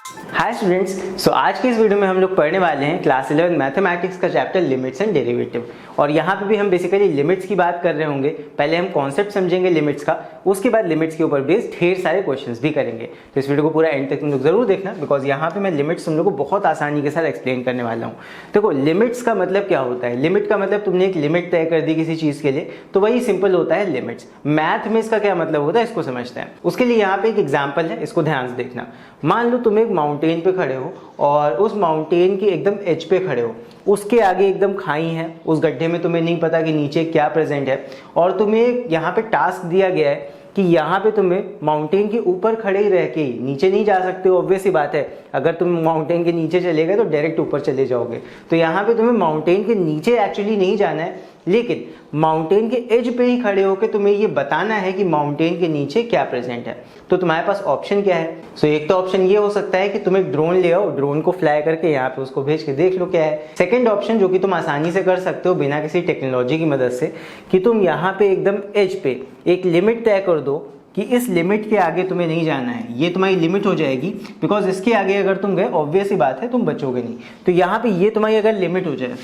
Hi students, सो आज के इस वीडियो में हम लोग पढ़ने वाले हैं क्लास 11 मैथमेटिक्स का चैप्टर लिमिट्स एंड डेरिवेटिव। और यहाँ पे भी हम बेसिकली लिमिट्स की बात कर रहे होंगे। पहले हम कॉन्सेप्ट समझेंगे लिमिट्स का, उसके बाद लिमिट्स के ऊपर बेस्ड ढेर सारे क्वेश्चंस भी करेंगे। तो इस वीडियो को पूरा एंड तक तुम लोग जरूर देखना, बिकॉज यहाँ पे मैं लिमिट्स तुम लोग को बहुत आसानी के साथ एक्सप्लेन करने वाला हूँ। देखो, लिमिट्स का मतलब क्या होता है? लिमिट का मतलब तुमने एक लिमिट तय कर दी किसी चीज के लिए, तो वही सिंपल होता है लिमिट्स। मैथ में इसका क्या मतलब होता है, इसको समझते हैं। उसके लिए यहाँ पे एक एग्जाम्पल है, इसको ध्यान से देखना। मान लो तुम एक माउंटेन पे खड़े हो और उस माउंटेन की एकदम एज पे खड़े हो, उसके आगे एकदम खाई है, उस गड्ढे में तुम्हें नहीं पता कि नीचे क्या प्रेजेंट है, और तुम्हें यहाँ पे टास्क दिया गया है कि यहाँ पे तुम्हें माउंटेन के ऊपर खड़े ही रह के ही, नीचे नहीं जा सकते हो। ऑब्वियस सी बात है, अगर तुम माउंटेन के नीचे चले गए तो डायरेक्ट ऊपर चले जाओगे। तो यहाँ पे तुम्हें माउंटेन के नीचे एक्चुअली नहीं जाना है, लेकिन माउंटेन के एज पे ही खड़े होकर तुम्हें ये बताना है कि माउंटेन के नीचे क्या प्रेजेंट है। तो तुम्हारे पास ऑप्शन क्या है? सो एक तो ऑप्शन ये हो सकता है कि तुम एक ड्रोन ले आओ, ड्रोन को फ्लाई करके यहाँ पे उसको भेज के देख लो क्या है। सेकंड ऑप्शन, जो कि तुम आसानी से कर सकते हो बिना किसी टेक्नोलॉजी की मदद से, कि तुम यहाँ पे एकदम एज पे एक लिमिट तय कर दो कि इस लिमिट के आगे तुम्हें नहीं जाना है। ये तुम्हारी लिमिट हो जाएगी, बिकॉज इसके आगे अगर तुम गए ऑब्वियस ही बात है तुम बचोगे नहीं। तो यहाँ पे ये तुम्हारी अगर लिमिट हो जाए,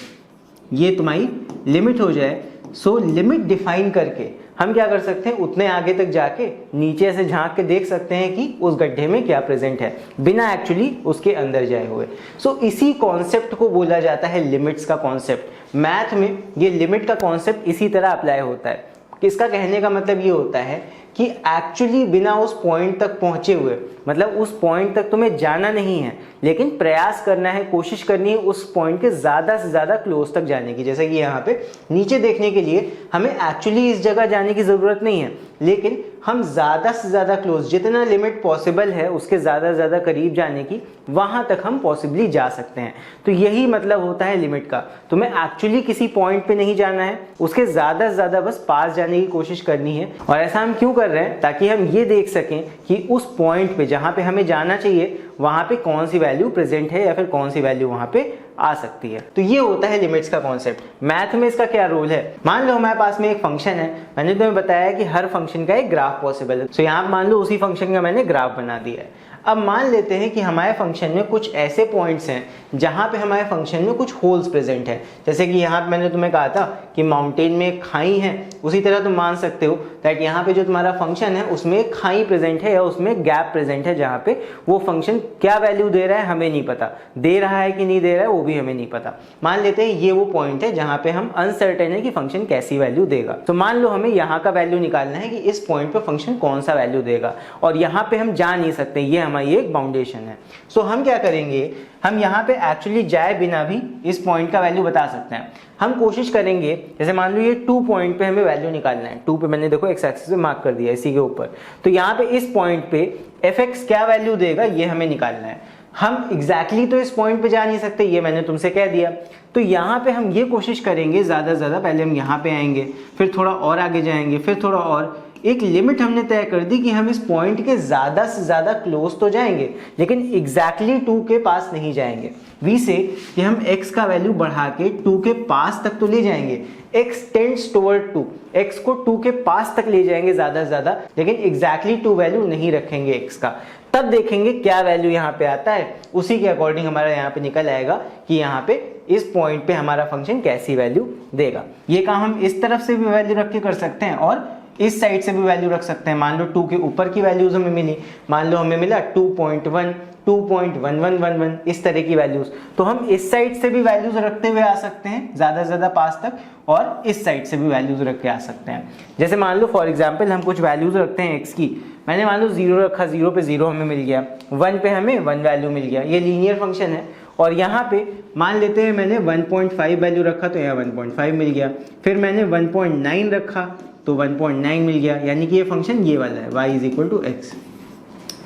ये तुम्हारी लिमिट हो जाए, सो लिमिट डिफाइन करके हम क्या कर सकते हैं, उतने आगे तक जाके नीचे से झांक के देख सकते हैं कि उस गड्ढे में क्या प्रेजेंट है, बिना एक्चुअली उसके अंदर जाए हुए। सो इसी कॉन्सेप्ट को बोला जाता है लिमिट्स का कॉन्सेप्ट। मैथ में ये लिमिट का कॉन्सेप्ट इसी तरह अप्लाई होता है। इसका कहने का मतलब ये होता है कि एक्चुअली बिना उस पॉइंट तक पहुंचे हुए, मतलब उस पॉइंट तक तुम्हें जाना नहीं है, लेकिन प्रयास करना है, कोशिश करनी है उस पॉइंट के ज़्यादा से ज़्यादा क्लोज तक जाने की। जैसे कि यहाँ पे नीचे देखने के लिए हमें एक्चुअली इस जगह जाने की ज़रूरत नहीं है, लेकिन हम ज़्यादा से ज़्यादा क्लोज, जितना लिमिट पॉसिबल है उसके ज़्यादा से ज़्यादा करीब जाने की, वहाँ तक हम पॉसिबली जा सकते हैं। तो यही मतलब होता है लिमिट का। तुम्हें एक्चुअली किसी पॉइंट पे नहीं जाना है, उसके ज़्यादा से ज़्यादा बस पास जाने की कोशिश करनी है। और ऐसा हम क्यों कर रहे हैं? ताकि हम ये देख सकें कि उस पॉइंट पे जहाँ पे हमें जाना चाहिए वहाँ पे कौन सी वैल्यू प्रेजेंट है या फिर कौन सी वैल्यू वहाँ पे आ सकती है। तो ये होता है लिमिट्स का कॉन्सेप्ट। मैथ में इसका क्या रोल है? मान लो हमारे पास में एक फंक्शन है, मैंने तुम्हें बताया कि हर फंक्शन का एक ग्राफ पॉसिबल है। तो यहाँ मान लो उसी फंक्शन का मैंने ग्राफ बना दिया है। अब मान लेते हैं कि हमारे फंक्शन में कुछ ऐसे पॉइंट्स हैं जहाँ पे हमारे फंक्शन में कुछ होल्स प्रेजेंट है। जैसे कि यहाँ पे मैंने तुम्हें कहा था कि माउंटेन में एक खाई है, उसी तरह तुम मान सकते हो दैट यहाँ पे जो तुम्हारा फंक्शन है उसमें एक खाई प्रेजेंट है या उसमें गैप प्रेजेंट है, जहाँ पे वो फंक्शन क्या वैल्यू दे रहा है हमें नहीं पता, दे रहा है कि नहीं दे रहा है वो भी हमें नहीं पता। मान लेते हैं ये वो पॉइंट है जहाँ पे हम अनसर्टेन है कि फंक्शन कैसी वैल्यू देगा। तो मान लो हमें यहाँ का वैल्यू निकालना है कि इस पॉइंट पे फंक्शन कौन सा वैल्यू देगा, और यहाँ पे हम जा नहीं सकते, ये हमारी एक बाउंडेशन है। सो हम क्या करेंगे, हम यहाँ पे एक्चुअली जाए बिना भी इस पॉइंट का वैल्यू बता सकते हैं। हम कोशिश करेंगे, जैसे मान लो ये 2 पॉइंट पे हमें वैल्यू निकालना है, 2 पे मैंने देखो एक्स एक्सिस पे मार्क कर दिया इसी के ऊपर। तो यहाँ पे इस पॉइंट पे एफ एक्स क्या वैल्यू देगा ये हमें निकालना है। हम एग्जैक्टली तो इस पॉइंट पे जा नहीं सकते, ये मैंने तुमसे कह दिया। तो यहाँ पे हम ये कोशिश करेंगे ज़्यादा से ज़्यादा, पहले हम यहाँ पे आएंगे, फिर थोड़ा और आगे जाएंगे, फिर थोड़ा और। एक लिमिट हमने तय कर दी कि हम इस पॉइंट के ज़्यादा से ज़्यादा क्लोज तो जाएंगे, लेकिन एग्जैक्टली 2 के पास नहीं जाएंगे। वी से कि हम x का वैल्यू बढ़ा के 2 के पास तक तो ले जाएंगे। x टेंड्स टुवर्ड 2, x को 2 के पास तक ले जाएंगे ज़्यादा से ज़्यादा, लेकिन एग्जैक्टली 2 वैल्यू नहीं रखेंगे x का। तब देखेंगे क्या वैल्यू यहाँ पे आता है, उसी के अकॉर्डिंग हमारा यहाँ पे निकल आएगा कि यहाँ पे इस पॉइंट पे हमारा फंक्शन कैसी वैल्यू देगा। ये काम हम इस तरफ से भी वैल्यू रख के कर सकते हैं और इस साइड से भी वैल्यू रख सकते हैं। मान लो 2 के ऊपर की वैल्यूज हमें मिली, मान लो हमें मिला 2.1, 2.1111, इस तरह की वैल्यूज। तो हम इस साइड से भी वैल्यूज रखते हुए आ सकते हैं ज़्यादा से ज़्यादा पास तक, और इस साइड से भी वैल्यूज रख के आ सकते हैं। जैसे मान लो फॉर एग्जाम्पल हम कुछ वैल्यूज रखते हैं x की, मैंने मान लो 0 रखा, 0 पे 0 हमें मिल गया, 1 पे हमें 1 वैल्यू मिल गया, ये लीनियर फंक्शन है। और यहाँ पे मान लेते हैं मैंने 1.5 वैल्यू रखा तो यहाँ 1.5 मिल गया, फिर मैंने 1.9 रखा तो 1.9 मिल गया, यानी कि ये फंक्शन ये वाला है y = x।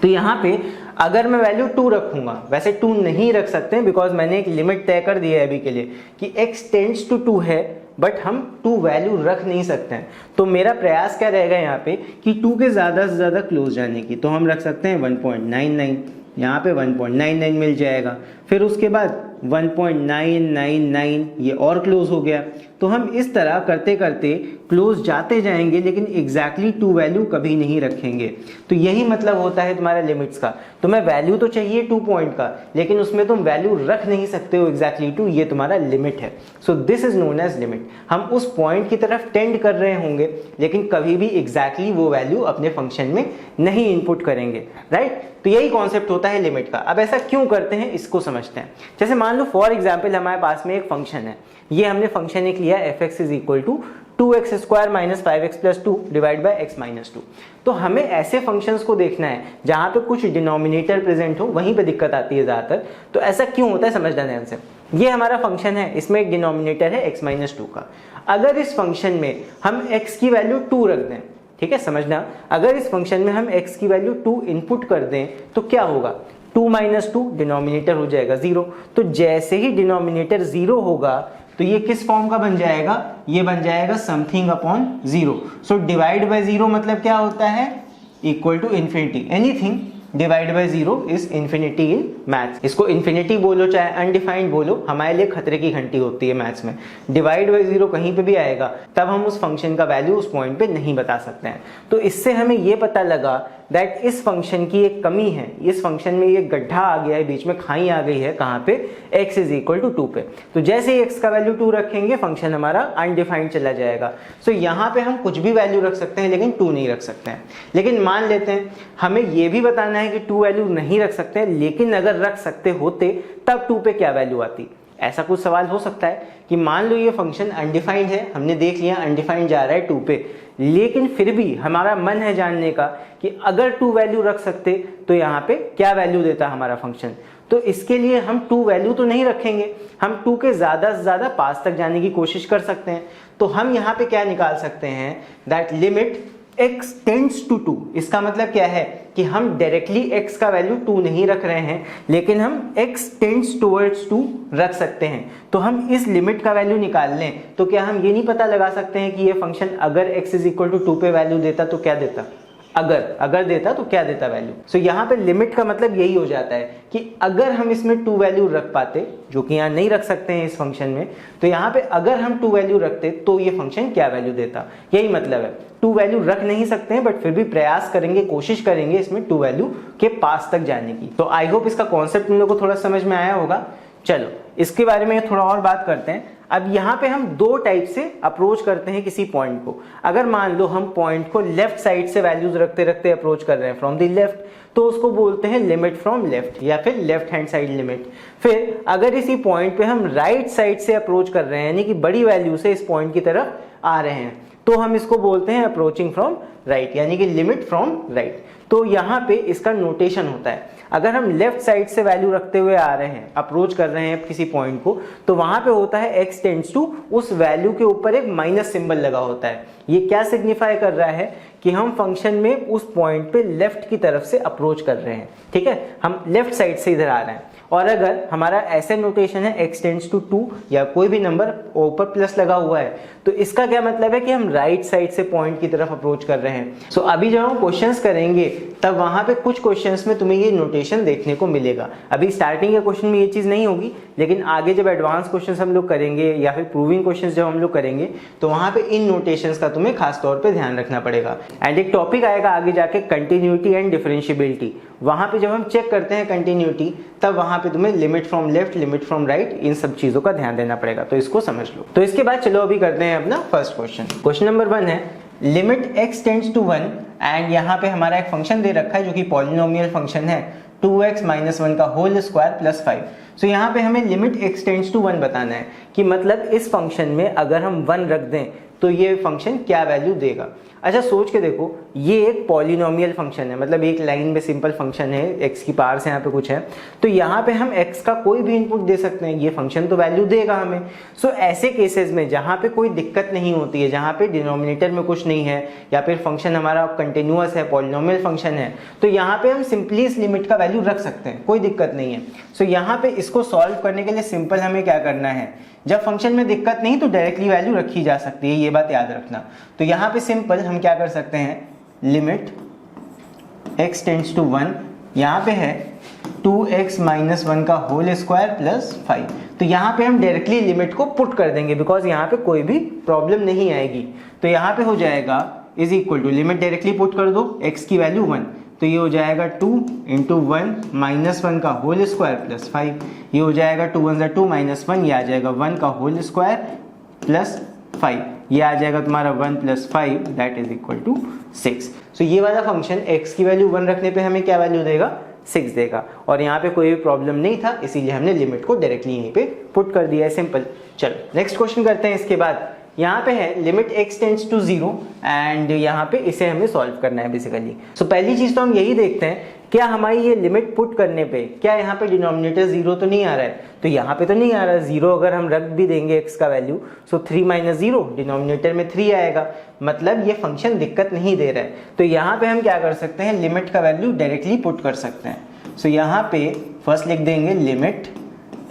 तो यहाँ पे अगर मैं वैल्यू 2 रखूंगा, वैसे 2 नहीं रख सकते बिकॉज मैंने एक लिमिट तय कर दी है अभी के लिए कि x टेंड्स टू 2 है, बट हम 2 वैल्यू रख नहीं सकते हैं। तो मेरा प्रयास क्या रहेगा यहाँ पे कि 2 के ज़्यादा से ज़्यादा क्लोज जाने की। तो हम रख सकते हैं 1.99, यहाँ पे 1.99 मिल जाएगा। फिर उसके बाद 1.999, ये और क्लोज हो गया। तो हम इस तरह करते करते क्लोज जाते जाएंगे, लेकिन एग्जैक्टली टू वैल्यू कभी नहीं रखेंगे। तो यही मतलब होता है तुम्हारा लिमिट्स का। तुम्हें वैल्यू तो चाहिए 2 पॉइंट का, लेकिन उसमें तुम वैल्यू रख नहीं सकते हो एग्जैक्टली 2, ये तुम्हारा लिमिट है। So this is known age limit. हम उस पॉइंट की तरफ टेंड कर रहे होंगे, लेकिन कभी भी एग्जैक्टली वो वैल्यू अपने फंक्शन में नहीं इनपुट करेंगे, राइट। तो यही कॉन्सेप्ट होता है लिमिट का। अब ऐसा क्यों करते हैं इसको समझते हैं। जैसे मान लो फॉर एग्जाम्पल हमारे पास में एक फंक्शन है, ये हमने फंक्शन एक लिया fx is equal to 2x square minus 5x plus 2 divide by x minus 2। तो हमें ऐसे फंक्शंस को देखना है जहां पे कुछ डिनोमिनेटर प्रेजेंट हो, वहीं पे दिक्कत आती है ज्यादातर। तो ऐसा क्यों होता है समझना ध्यान से। ये हमारा फंक्शन है, इसमें एक डिनोमिनेटर है x माइनस 2 का। अगर इस फंक्शन में हम x की वैल्यू 2 रख दें, ठीक है समझना, अगर इस फंक्शन में हम x की वैल्यू 2 इनपुट कर दें तो क्या होगा, 2 माइनस 2 डिनोमिनेटर हो जाएगा 0। तो जैसे ही डिनोमिनेटर 0 होगा तो ये किस फॉर्म का बन जाएगा, ये बन जाएगा something upon 0। So divide by 0 मतलब क्या होता है, equal to infinity. Anything divide by 0 is infinity in maths. इसको इन्फिनिटी बोलो चाहे अनडिफाइंड बोलो, हमारे लिए खतरे की घंटी होती है मैथ्स में। डिवाइड बाय 0 कहीं पे भी आएगा तब हम उस फंक्शन का वैल्यू उस पॉइंट पे नहीं बता सकते हैं। तो इससे हमें ये पता लगा दैट इस फंक्शन की एक कमी है, इस फंक्शन में ये गड्ढा आ गया है, बीच में खाई आ गई है, कहाँ पे, x इज इक्वल टू 2 पे। तो जैसे ही x का वैल्यू 2 रखेंगे फंक्शन हमारा अनडिफाइंड चला जाएगा। सो यहाँ पे हम कुछ भी वैल्यू रख सकते हैं लेकिन 2 नहीं रख सकते हैं। लेकिन मान लेते हैं हमें ये भी बताना है कि 2 वैल्यू नहीं रख सकते हैं, लेकिन अगर रख सकते होते तब 2 पे क्या वैल्यू आती। ऐसा कुछ सवाल हो सकता है कि मान लो ये फंक्शन अनडिफाइंड है, हमने देख लिया अनडिफाइंड जा रहा है 2 पे, लेकिन फिर भी हमारा मन है जानने का कि अगर 2 वैल्यू रख सकते तो यहाँ पे क्या वैल्यू देता हमारा फंक्शन। तो इसके लिए हम 2 वैल्यू तो नहीं रखेंगे, हम 2 के ज्यादा से ज्यादा पास तक जाने की कोशिश कर सकते हैं। तो हम यहाँ पे क्या निकाल सकते हैं, that limit x tends to 2। इसका मतलब क्या है कि हम डायरेक्टली x का वैल्यू 2 नहीं रख रहे हैं, लेकिन हम x टेंड्स टुवर्ड्स 2 रख सकते हैं। तो हम इस लिमिट का वैल्यू निकाल लें तो क्या हम ये नहीं पता लगा सकते हैं कि ये फंक्शन अगर x इज इक्वल टू 2 पे वैल्यू देता तो क्या देता, अगर देता तो क्या देता वैल्यू। सो यहाँ पे लिमिट का मतलब यही हो जाता है कि अगर हम इसमें 2 वैल्यू रख पाते, जो कि यहाँ नहीं रख सकते हैं इस फंक्शन में, तो यहाँ पे अगर हम 2 वैल्यू रखते तो ये फंक्शन क्या वैल्यू देता, यही मतलब है। 2 वैल्यू रख नहीं सकते हैं बट फिर भी प्रयास करेंगे, कोशिश करेंगे इसमें 2 वैल्यू के पास तक जाने की। तो आई होप इसका कॉन्सेप्ट तुम लोग को थोड़ा समझ में आया होगा। चलो इसके बारे में थोड़ा और बात करते हैं। अब यहाँ पे हम 2 टाइप से अप्रोच करते हैं किसी पॉइंट को। अगर मान लो हम पॉइंट को लेफ्ट साइड से वैल्यूज रखते रखते अप्रोच कर रहे हैं फ्रॉम द लेफ्ट, तो उसको बोलते हैं लिमिट फ्रॉम लेफ्ट या फिर लेफ्ट हैंड साइड लिमिट। फिर अगर इसी पॉइंट पे हम राइट साइड से अप्रोच कर रहे हैं, यानी कि बड़ी वैल्यू से इस पॉइंट की तरफ आ रहे हैं, तो हम इसको बोलते हैं अप्रोचिंग फ्रॉम राइट, यानी कि लिमिट फ्रॉम राइट। तो यहाँ पे इसका नोटेशन होता है, अगर हम लेफ्ट साइड से वैल्यू रखते हुए आ रहे हैं, अप्रोच कर रहे हैं किसी पॉइंट को, तो वहां पे होता है x टेंड्स टू, उस वैल्यू के ऊपर एक माइनस सिंबल लगा होता है। ये क्या सिग्निफाई कर रहा है कि हम फंक्शन में उस पॉइंट पे लेफ्ट की तरफ से अप्रोच कर रहे हैं, ठीक है, हम लेफ्ट साइड से इधर आ रहे हैं। और अगर हमारा ऐसे नोटेशन है x टेंड्स टू 2 या कोई भी नंबर ऊपर प्लस लगा हुआ है, तो इसका क्या मतलब है कि हम राइट साइड से पॉइंट की तरफ अप्रोच कर रहे हैं। सो अभी जब हम क्वेश्चंस करेंगे तब वहां पे कुछ क्वेश्चंस में तुम्हें ये नोटेशन देखने को मिलेगा। अभी स्टार्टिंग के क्वेश्चन में ये चीज नहीं होगी, लेकिन आगे जब एडवांस क्वेश्चंस हम लोग करेंगे या फिर प्रूविंग क्वेश्चंस जब हम लोग करेंगे तो वहां पे इन नोटेशंस का तुम्हें खास तौर पे ध्यान रखना पड़ेगा। एंड एक टॉपिक आएगा आगे जाके कंटिन्यूटी एंड डिफरेंशिएबिलिटी। वहां पे जब हम चेक करते हैं कंटिन्यूटी, तब वहां पे तुम्हें limit from left, limit from right, इन सब चीजों का ध्यान देना पड़ेगा। तो इसको समझ लो। तो इसके बाद चलो अभी करते हैं अपना फर्स्ट क्वेश्चन। क्वेश्चन नंबर 1 है limit x tends to 1 and यहाँ पे हमारा एक फंक्शन दे रखा है जो कि पॉलिनोमियल फंक्शन है 2x माइनस 1 का होल स्क्वायर प्लस 5। सो यहाँ पे हमें लिमिट x टेंड्स टू 1 बताना है कि मतलब इस फंक्शन में अगर हम 1 रख दें तो ये फंक्शन क्या वैल्यू देगा। अच्छा सोच के देखो, ये एक पॉलिनोमियल फंक्शन है, मतलब एक लाइन में सिंपल फंक्शन है, x की पावर से यहाँ पे कुछ है, तो यहाँ पे हम x का कोई भी इनपुट दे सकते हैं, ये फंक्शन तो वैल्यू देगा हमें। सो ऐसे केसेस में जहाँ पे कोई दिक्कत नहीं होती है, जहाँ पे डिनोमिनेटर में कुछ नहीं है या फिर फंक्शन हमारा कंटिन्यूअस है, पॉलिनोमियल फंक्शन है, तो यहाँ पे हम सिंपली इस लिमिट का वैल्यू रख सकते हैं, कोई दिक्कत नहीं है। सो यहाँ पे इसको सॉल्व करने के लिए सिंपल हमें क्या करना है, जब फंक्शन में दिक्कत नहीं तो डायरेक्टली वैल्यू रखी जा सकती है, ये बात याद रखना। तो यहाँ पे सिंपल हम क्या कर सकते हैं, लिमिट x टेंड्स टू 1, यहाँ पे है 2x माइनस 1 का होल स्क्वायर प्लस 5। तो यहाँ पे हम डायरेक्टली लिमिट को पुट कर देंगे बिकॉज यहाँ पे कोई भी प्रॉब्लम नहीं आएगी। तो यहाँ पे हो जाएगा is equal to, limit directly put कर दो, x की वैल्यू 1, तो ये हो जाएगा 2 इंटू 1 माइनस 1 का होल स्क्वायर प्लस 5। ये हो जाएगा 2 1 2 माइनस 1, ये आ जाएगा 1 का होल स्क्वायर प्लस 5, ये आ जाएगा तुम्हारा 1 plus 5 that is equal to 6। So ये वाला फंक्शन x की वैल्यू 1 रखने पे हमें क्या वैल्यू देगा, 6 देगा। और यहाँ पे कोई भी प्रॉब्लम नहीं था इसीलिए हमने लिमिट को डायरेक्टली यहीं पे पुट कर दिया है, सिंपल। चलो नेक्स्ट क्वेश्चन करते हैं। इसके बाद यहाँ पे है limit x tends to 0 and यहाँ पे इसे हमें सॉल्व करना है बेसिकली। सो पहली चीज तो हम यही देखते हैं, क्या हमारी ये लिमिट पुट करने पे क्या यहाँ पे डिनोमिनेटर 0 तो नहीं आ रहा है, तो यहाँ पे तो नहीं आ रहा है 0। अगर हम रख भी देंगे x का वैल्यू, सो 3 माइनस 0 डिनोमिनेटर में 3 आएगा, मतलब ये फंक्शन दिक्कत नहीं दे रहा है। तो यहाँ पे हम क्या कर सकते हैं, लिमिट का वैल्यू डायरेक्टली पुट कर सकते हैं। सो यहाँ पे फर्स्ट लिख देंगे लिमिट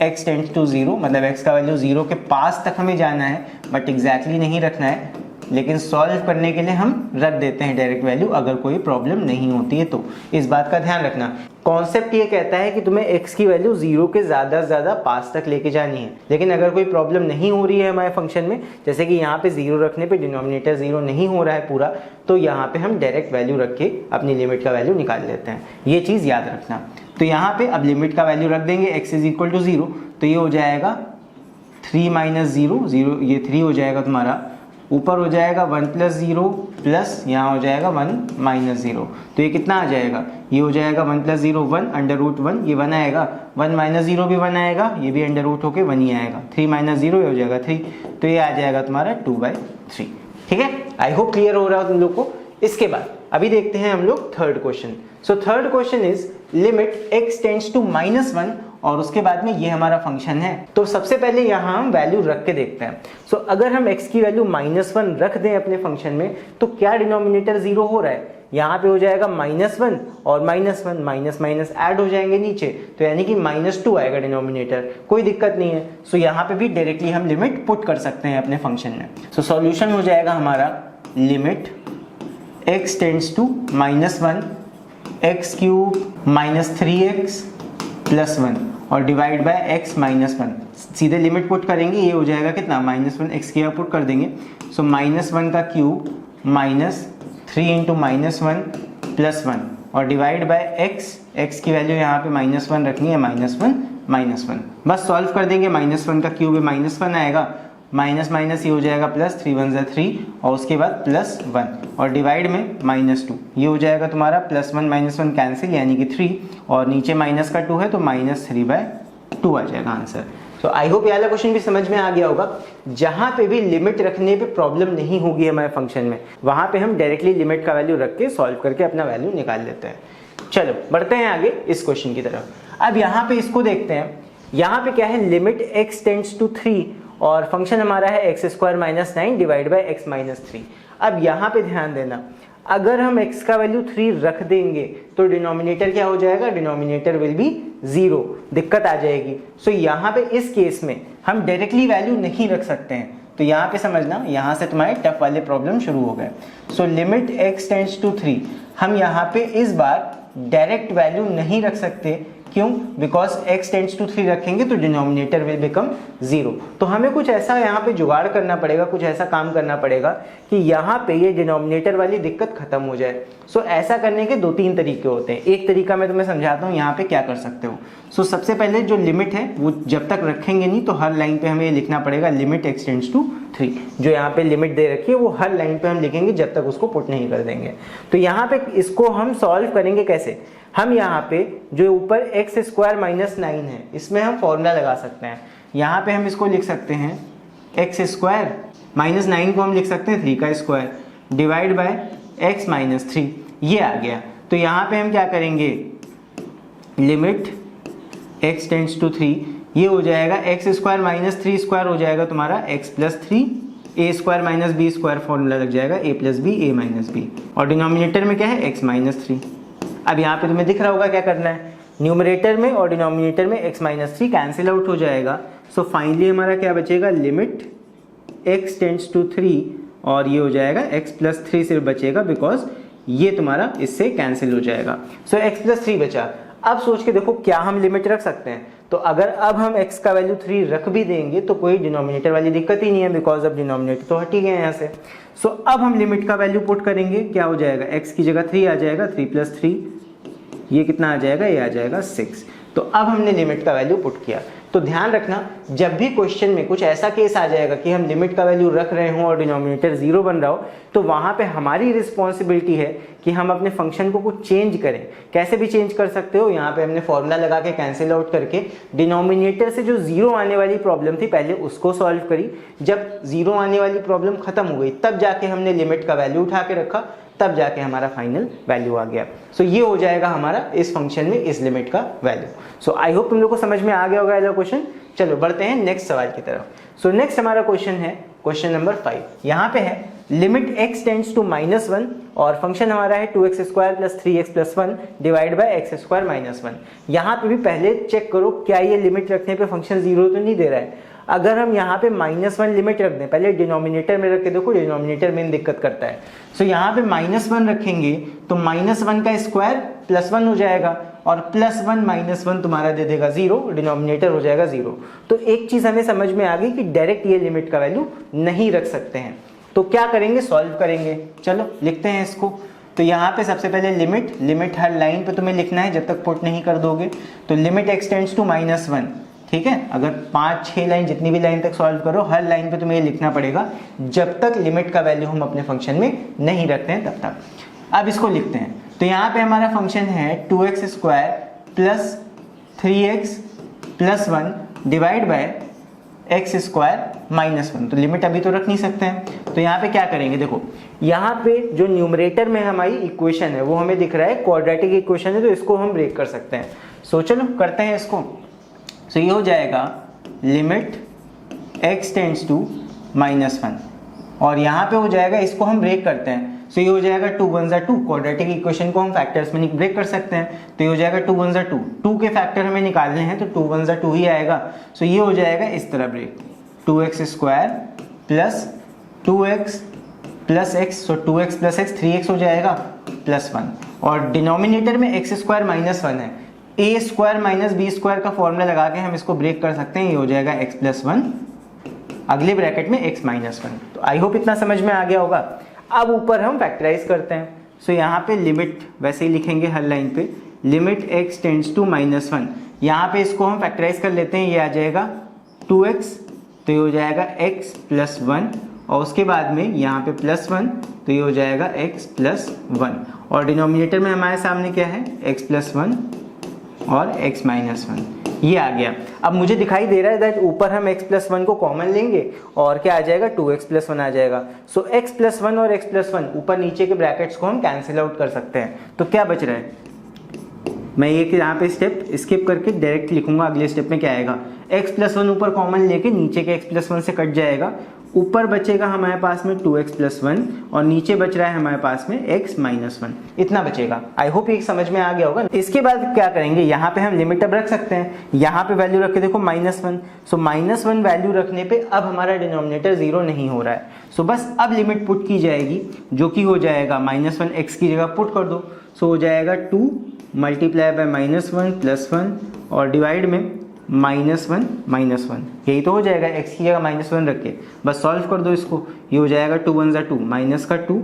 x टेंड्स टू 0, मतलब x का वैल्यू 0 के पास तक हमें जाना है, बट एग्जैक्टली नहीं रखना है, लेकिन सॉल्व करने के लिए हम रख देते हैं डायरेक्ट वैल्यू अगर कोई प्रॉब्लम नहीं होती है तो। इस बात का ध्यान रखना, कॉन्सेप्ट ये कहता है कि तुम्हें x की वैल्यू 0 के ज़्यादा से ज़्यादा पास तक लेके जानी है, लेकिन अगर कोई प्रॉब्लम नहीं हो रही है हमारे फंक्शन में, जैसे कि यहाँ पे 0 रखने पे डिनोमिनेटर 0 नहीं हो रहा है पूरा, तो यहाँ पे हम डायरेक्ट वैल्यू रख के अपनी लिमिट का वैल्यू निकाल लेते हैं। ये चीज़ याद रखना। तो यहाँ पे अब लिमिट का वैल्यू रख देंगे x इज इक्वल टू 0, तो ये हो जाएगा 3 माइनस 0, ये 3 हो जाएगा तुम्हारा, ऊपर हो जाएगा 1 प्लस 0 प्लस यहाँ हो जाएगा 1 माइनस 0, तो ये कितना आ जाएगा, ये हो जाएगा 1 प्लस 0 1 अंडर रूट 1, ये 1 आएगा, 1 माइनस 0 भी 1 आएगा, ये भी अंडर रूट होके 1 ही आएगा, 3 माइनस 0 ये हो जाएगा 3, तो ये आ जाएगा तुम्हारा 2/3। ठीक है, आई होप क्लियर हो रहा हो तुम लोग को। इसके बाद अभी देखते हैं हम लोग third question. So third question is limit x tends to -1 और उसके बाद में ये हमारा फंक्शन है। तो सबसे पहले यहाँ हम वैल्यू रख के देखते हैं। सो अगर हम x की वैल्यू -1 रख दें अपने फंक्शन में, तो क्या डिनोमिनेटर 0 हो रहा है, यहाँ पे हो जाएगा -1 और -1 माइनस माइनस ऐड हो जाएंगे नीचे, तो यानी कि -2 आएगा डिनोमिनेटर, कोई दिक्कत नहीं है। सो यहाँ पे भी डायरेक्टली हम लिमिट पुट कर सकते हैं अपने फंक्शन में। सो सॉल्यूशन हो जाएगा हमारा limit x tends to -1 x cube -3x plus 1 और डिवाइड बाय x माइनस 1। सीधे लिमिट पुट करेंगे, ये हो जाएगा कितना, -1 x की पुट कर देंगे, सो -1 का क्यूब -3 इंटू -1 प्लस 1 और डिवाइड बाय x की वैल्यू यहाँ पे -1 रखनी है, -1 बस सॉल्व कर देंगे। -1 का क्यूब है -1 आएगा, माइनस माइनस ये हो जाएगा प्लस, 3 1 3 और उसके बाद प्लस 1 और डिवाइड में -2, ये हो जाएगा तुम्हारा +1 -1 कैंसिल यानी कि 3 और नीचे माइनस का 2 है तो -3/2 आ जाएगा आंसर। तो आई होप ये वाला क्वेश्चन भी समझ में आ गया होगा। जहाँ पे भी लिमिट रखने पे प्रॉब्लम नहीं होगी हमारे फंक्शन में, वहाँ पे हम डायरेक्टली लिमिट का वैल्यू रख के सॉल्व करके अपना वैल्यू निकाल लेते हैं। चलो बढ़ते हैं आगे इस क्वेश्चन की तरफ। अब यहाँ पे इसको देखते हैं, यहाँ पे क्या है, लिमिट x टेंड्स टू 3 और फंक्शन हमारा है x² - 9 डिवाइड बाय x - 3। अब यहाँ पे ध्यान देना, अगर हम x का वैल्यू 3 रख देंगे तो डिनोमिनेटर क्या हो जाएगा, डिनोमिनेटर विल बी 0, दिक्कत आ जाएगी। सो यहाँ पे इस केस में हम डायरेक्टली वैल्यू नहीं रख सकते हैं, तो यहाँ पे समझना, यहाँ से तुम्हारे टफ वाले प्रॉब्लम शुरू हो गए। So limit x tends to 3, हम यहाँ पे इस बार डायरेक्ट वैल्यू नहीं रख सकते, क्यों, बिकॉज x टेंड्स टू 3 रखेंगे तो डिनोमिनेटर विल बिकम 0। तो हमें कुछ ऐसा यहाँ पे जुगाड़ करना पड़ेगा, कुछ ऐसा काम करना पड़ेगा कि यहाँ पे ये डिनोमिनेटर वाली दिक्कत खत्म हो जाए। सो ऐसा करने के 2-3 तरीके होते हैं। एक तरीका मैं तुम्हें समझाता हूँ यहाँ पे क्या कर सकते हो। सो सबसे पहले जो लिमिट है वो जब तक रखेंगे नहीं तो हर लाइन पे हमें लिखना पड़ेगा लिमिट x टेंड्स टू 3। जो यहाँ पे लिमिट दे रखी है वो हर लाइन पे हम लिखेंगे जब तक उसको पुट नहीं कर देंगे। तो यहाँ पे इसको हम सॉल्व करेंगे कैसे, हम यहाँ पे जो ऊपर x² - 9 है इसमें हम फॉर्मूला लगा सकते हैं। यहाँ पे हम इसको लिख सकते हैं x² - 9 को हम लिख सकते हैं 3 का स्क्वायर डिवाइड बाय x - 3, ये आ गया। तो यहाँ पे हम क्या करेंगे, लिमिट x टेंड्स टू 3, ये हो जाएगा x² - 3 स्क्वायर हो जाएगा तुम्हारा x + 3, a² - b² फॉर्मूला लग जाएगा a + b a - b और डिनोमिनेटर में क्या है x - 3। अब यहाँ पे तुम्हें दिख रहा होगा क्या करना है, न्यूमरेटर में और डिनोमिनेटर में x - 3 कैंसिल आउट हो जाएगा। सो फाइनली हमारा क्या बचेगा, लिमिट x टेंड्स टू 3 और ये हो जाएगा x + 3 सिर्फ बचेगा बिकॉज ये तुम्हारा इससे कैंसिल हो जाएगा। सो x + 3 बचा। अब सोच के देखो क्या हम लिमिट रख सकते हैं। तो अगर अब हम x का वैल्यू 3 रख भी देंगे तो कोई डिनोमिनेटर वाली दिक्कत ही नहीं है, बिकॉज अब डिनोमिनेटर तो हट ही गए यहाँ से। सो अब हम लिमिट का वैल्यू पुट करेंगे, क्या हो जाएगा, x की जगह 3 आ जाएगा, 3 + 3 ये कितना आ जाएगा, ये आ जाएगा 6। तो अब हमने लिमिट का वैल्यू पुट किया। तो ध्यान रखना, जब भी क्वेश्चन में कुछ ऐसा केस आ जाएगा कि हम लिमिट का वैल्यू रख रहे हो और डिनोमिनेटर 0 बन रहा हो, तो वहां पे हमारी रिस्पॉन्सिबिलिटी है कि हम अपने फंक्शन को कुछ चेंज करें। कैसे भी चेंज कर सकते हो, यहाँ पे हमने फॉर्मूला लगा के कैंसिल आउट करके डिनोमिनेटर से जो 0 आने वाली प्रॉब्लम थी पहले उसको सॉल्व करी। जब 0 आने वाली प्रॉब्लम खत्म हो गई तब जाके हमने लिमिट का वैल्यू उठा के रखा, तब जाके हमारा फाइनल वैल्यू आ गया। सो ये हो जाएगा हमारा इस फंक्शन में इस लिमिट का वैल्यू। सो आई होप तुम लोग को समझ में आ गया होगा ये क्वेश्चन। चलो बढ़ते हैं नेक्स्ट सवाल की तरफ। सो नेक्स्ट हमारा क्वेश्चन है क्वेश्चन नंबर 5। यहाँ पे है लिमिट x टेंड्स टू -1 और फंक्शन हमारा है 2x² + 3x + 1 divide bye x² - 1। यहाँ पे भी पहले चेक करो क्या ये लिमिट रखने पे फंक्शन 0 तो नहीं दे रहा है। अगर हम यहाँ पे -1 लिमिट रख दें, पहले डिनोमिनेटर में रख के देखो, डिनोमिनेटर में दिक्कत करता है। सो यहाँ पे -1 रखेंगे तो -1 का स्क्वायर +1 हो जाएगा और +1 - 1 तुम्हारा दे देगा 0, डिनोमिनेटर हो जाएगा 0। तो एक चीज हमें समझ में आ गई कि डायरेक्ट ये लिमिट का वैल्यू नहीं रख सकते हैं। तो क्या करेंगे, सॉल्व करेंगे। चलो लिखते हैं इसको। तो यहाँ पे सबसे पहले लिमिट हर लाइन पे तुम्हें लिखना है जब तक पुट नहीं कर दोगे। तो लिमिट x टेंड्स टू -1, ठीक है। अगर 5-6 लाइन जितनी भी लाइन तक सॉल्व करो, हर लाइन पे तुम्हें ये लिखना पड़ेगा जब तक लिमिट का वैल्यू हम अपने फंक्शन में नहीं रखते हैं तब तक। अब इसको लिखते हैं। तो यहाँ पे हमारा फंक्शन है 2x² + 3x + 1 divide bye x² - 1। तो लिमिट अभी तो रख नहीं सकते हैं। तो यहाँ पे क्या करेंगे, देखो यहाँ पे जो न्यूमरेटर में हमारी इक्वेशन है वो हमें दिख रहा है क्वाड्रेटिक इक्वेशन है, तो इसको हम ब्रेक कर सकते हैं। सो चलो करते हैं इसको। सो ये हो जाएगा लिमिट x टेंड्स टू -1 और यहाँ पे हो जाएगा, इसको हम ब्रेक करते हैं। सो ये हो जाएगा 2 × 1 = 2। क्वाड्रेटिक इक्वेशन को हम फैक्टर्स में ब्रेक कर सकते हैं। तो ये हो जाएगा 2 × 1 = 2। 2 के फैक्टर हमें निकालने हैं तो 2 × 1 = 2 ही आएगा। सो ये हो जाएगा इस तरह ब्रेक, 2x² + 2x + x। सो 2x + x 3x हो जाएगा +1 और डिनोमिनेटर में x² - 1 है। a² - b² का फॉर्मूला लगा के हम इसको ब्रेक कर सकते हैं। ये हो जाएगा x + 1 अगले ब्रैकेट में x - 1। तो आई होप इतना समझ में आ गया होगा। अब ऊपर हम फैक्टराइज करते हैं। सो यहाँ पे लिमिट वैसे ही लिखेंगे हर लाइन पे, लिमिट x टेंड्स टू -1। यहाँ पे इसको हम फैक्टराइज कर लेते हैं। ये आ जाएगा 2x, तो ये हो जाएगा x + 1 और उसके बाद में यहाँ पे +1, तो ये हो जाएगा x + 1 और डिनोमिनेटर में हमारे सामने क्या है, x + 1 और x - 1 ये आ गया। अब मुझे दिखाई दे रहा है दैट ऊपर हम x + 1 को कॉमन लेंगे और क्या आ जाएगा, 2x + 1 आ जाएगा। सो x + 1 और x + 1 ऊपर नीचे के ब्रैकेट्स को हम कैंसिल आउट कर सकते हैं। तो क्या बच रहा है, मैं ये यहाँ पे स्टेप स्किप करके डायरेक्ट लिखूंगा। अगले स्टेप में क्या आएगा, x + 1 ऊपर कॉमन लेके नीचे के x + 1 से कट जाएगा। ऊपर बचेगा हमारे पास में 2x + 1 और नीचे बच रहा है हमारे पास में x - 1, इतना बचेगा। आई होप ये समझ में आ गया होगा। इसके बाद क्या करेंगे, यहाँ पे हम लिमिट अब रख सकते हैं। यहाँ पे वैल्यू रख के देखो -1। सो -1 वैल्यू रखने पे अब हमारा डिनोमिनेटर 0 नहीं हो रहा है। सो बस अब लिमिट पुट की जाएगी जो कि हो जाएगा -1 x की जगह पुट कर दो। सो हो जाएगा 2 × -1 + 1 और डिवाइड में -1 यही तो हो जाएगा। x की जगह -1 रख के बस सॉल्व कर दो इसको। ये हो जाएगा 2 × 1 = 2, माइनस का 2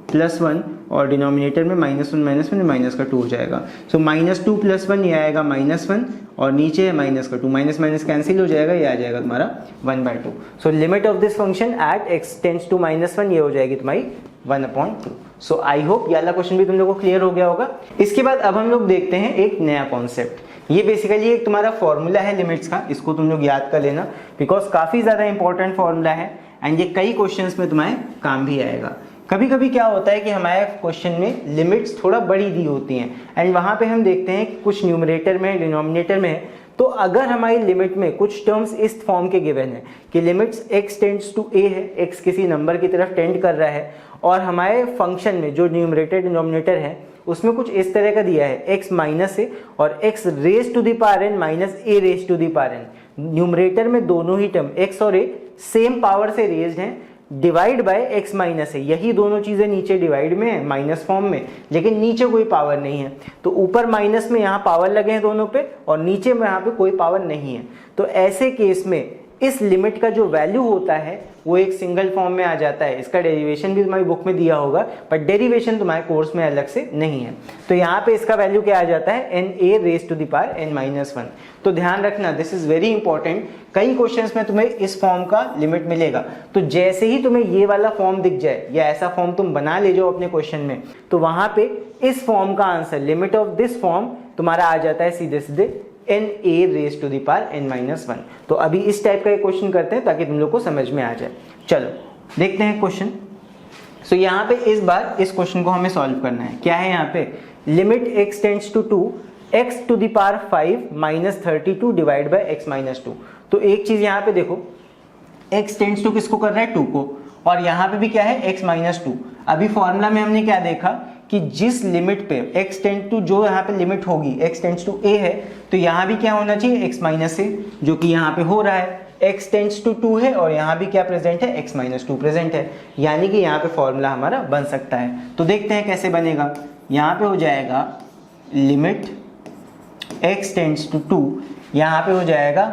+ 1 और डिनोमिनेटर में -1 माइनस का 2 हो जाएगा। सो -2 + 1 ये आएगा -1 और नीचे है -2, माइनस माइनस कैंसिल हो जाएगा, ये आ जाएगा तुम्हारा 1/2। So limit of this function at x tends to -1 ये हो जाएगी तुम्हारी 1/2। सो आई होप ये वाला क्वेश्चन भी तुम लोगों को क्लियर हो गया होगा। इसके बाद अब हम लोग देखते हैं एक नया कॉन्सेप्ट। ये बेसिकली एक तुम्हारा फॉर्मूला है लिमिट्स का, इसको तुम लोग याद कर लेना बिकॉज काफी ज्यादा इंपॉर्टेंट फॉर्मूला है एंड ये कई क्वेश्चंस में तुम्हारे काम भी आएगा। कभी कभी क्या होता है कि हमारे क्वेश्चन में लिमिट्स थोड़ा बड़ी दी होती हैं एंड वहां पे हम देखते हैं कि कुछ न्यूमरेटर में डिनोमिनेटर में है। तो अगर हमारी लिमिट में कुछ टर्म्स इस फॉर्म के गिवन है कि limits x tends to a है, x किसी नंबर की तरफ टेंड कर रहा है और हमारे फंक्शन में जो न्यूमरेटर डिनोमिनेटर है उसमें कुछ इस तरह का दिया है x माइनस ए और x raise to the power n minus a raise to the power n। Numerator में दोनों ही टर्म x और a सेम पावर से रेज्ड हैं, डिवाइड बाय एक्स माइनस है, यही दोनों चीजें नीचे डिवाइड में है माइनस फॉर्म में, लेकिन नीचे कोई पावर नहीं है, तो ऊपर माइनस में यहाँ पावर लगे हैं दोनों पे और नीचे में यहाँ पे कोई पावर नहीं है। तो ऐसे केस में इस लिमिट का जो वैल्यू होता है वो एक सिंगल फॉर्म में आ जाता है। इसका डेरिवेशन भी तुम्हारी बुक में दिया होगा, पर डेरिवेशन तुम्हारे कोर्स में अलग से नहीं है। तो यहाँ पे इसका वैल्यू क्या आ जाता है, na raise to the power n-1। तो ध्यान रखना, दिस इज वेरी इंपॉर्टेंट, कई क्वेश्चंस में तुम्हें इस फॉर्म का लिमिट मिलेगा। तो जैसे ही तुम्हें ये वाला फॉर्म दिख जाए या ऐसा फॉर्म तुम बना ले जाओ अपने क्वेश्चन में, तो वहां पे इस फॉर्म का आंसर, लिमिट ऑफ दिस फॉर्म तुम्हारा आ जाता है सीधे सीधे na raise to the power n-1। तो अभी इस टाइप का एक क्वेश्चन करते हैं ताकि तुम लोग को समझ में आ जाए। चलो देखते हैं क्वेश्चन। सो यहाँ पे इस बार इस क्वेश्चन को हमें सॉल्व करना है। क्या है यहाँ पे, limit x tends to 2 x to the power 5 minus 32 divide by x minus 2। तो एक चीज यहाँ पे देखो, x टेंड्स टू किसको कर रहा है, 2 को, और यहाँ पे भी क्या है x माइनस 2। अभी फॉर्मूला में हमने क्या देखा कि जिस लिमिट पे x टेंड टू, जो यहाँ पे लिमिट होगी x टेंड्स टू a है, तो यहाँ भी क्या होना चाहिए x माइनस a, जो कि यहाँ पे हो रहा है x टेंड्स टू 2 है, और यहाँ भी क्या प्रेजेंट है, x माइनस 2 प्रेजेंट है, यानी कि यहाँ पे फॉर्मूला हमारा बन सकता है। तो देखते हैं कैसे बनेगा। यहाँ पे हो जाएगा लिमिट x टेंड्स टू 2, यहाँ पे हो जाएगा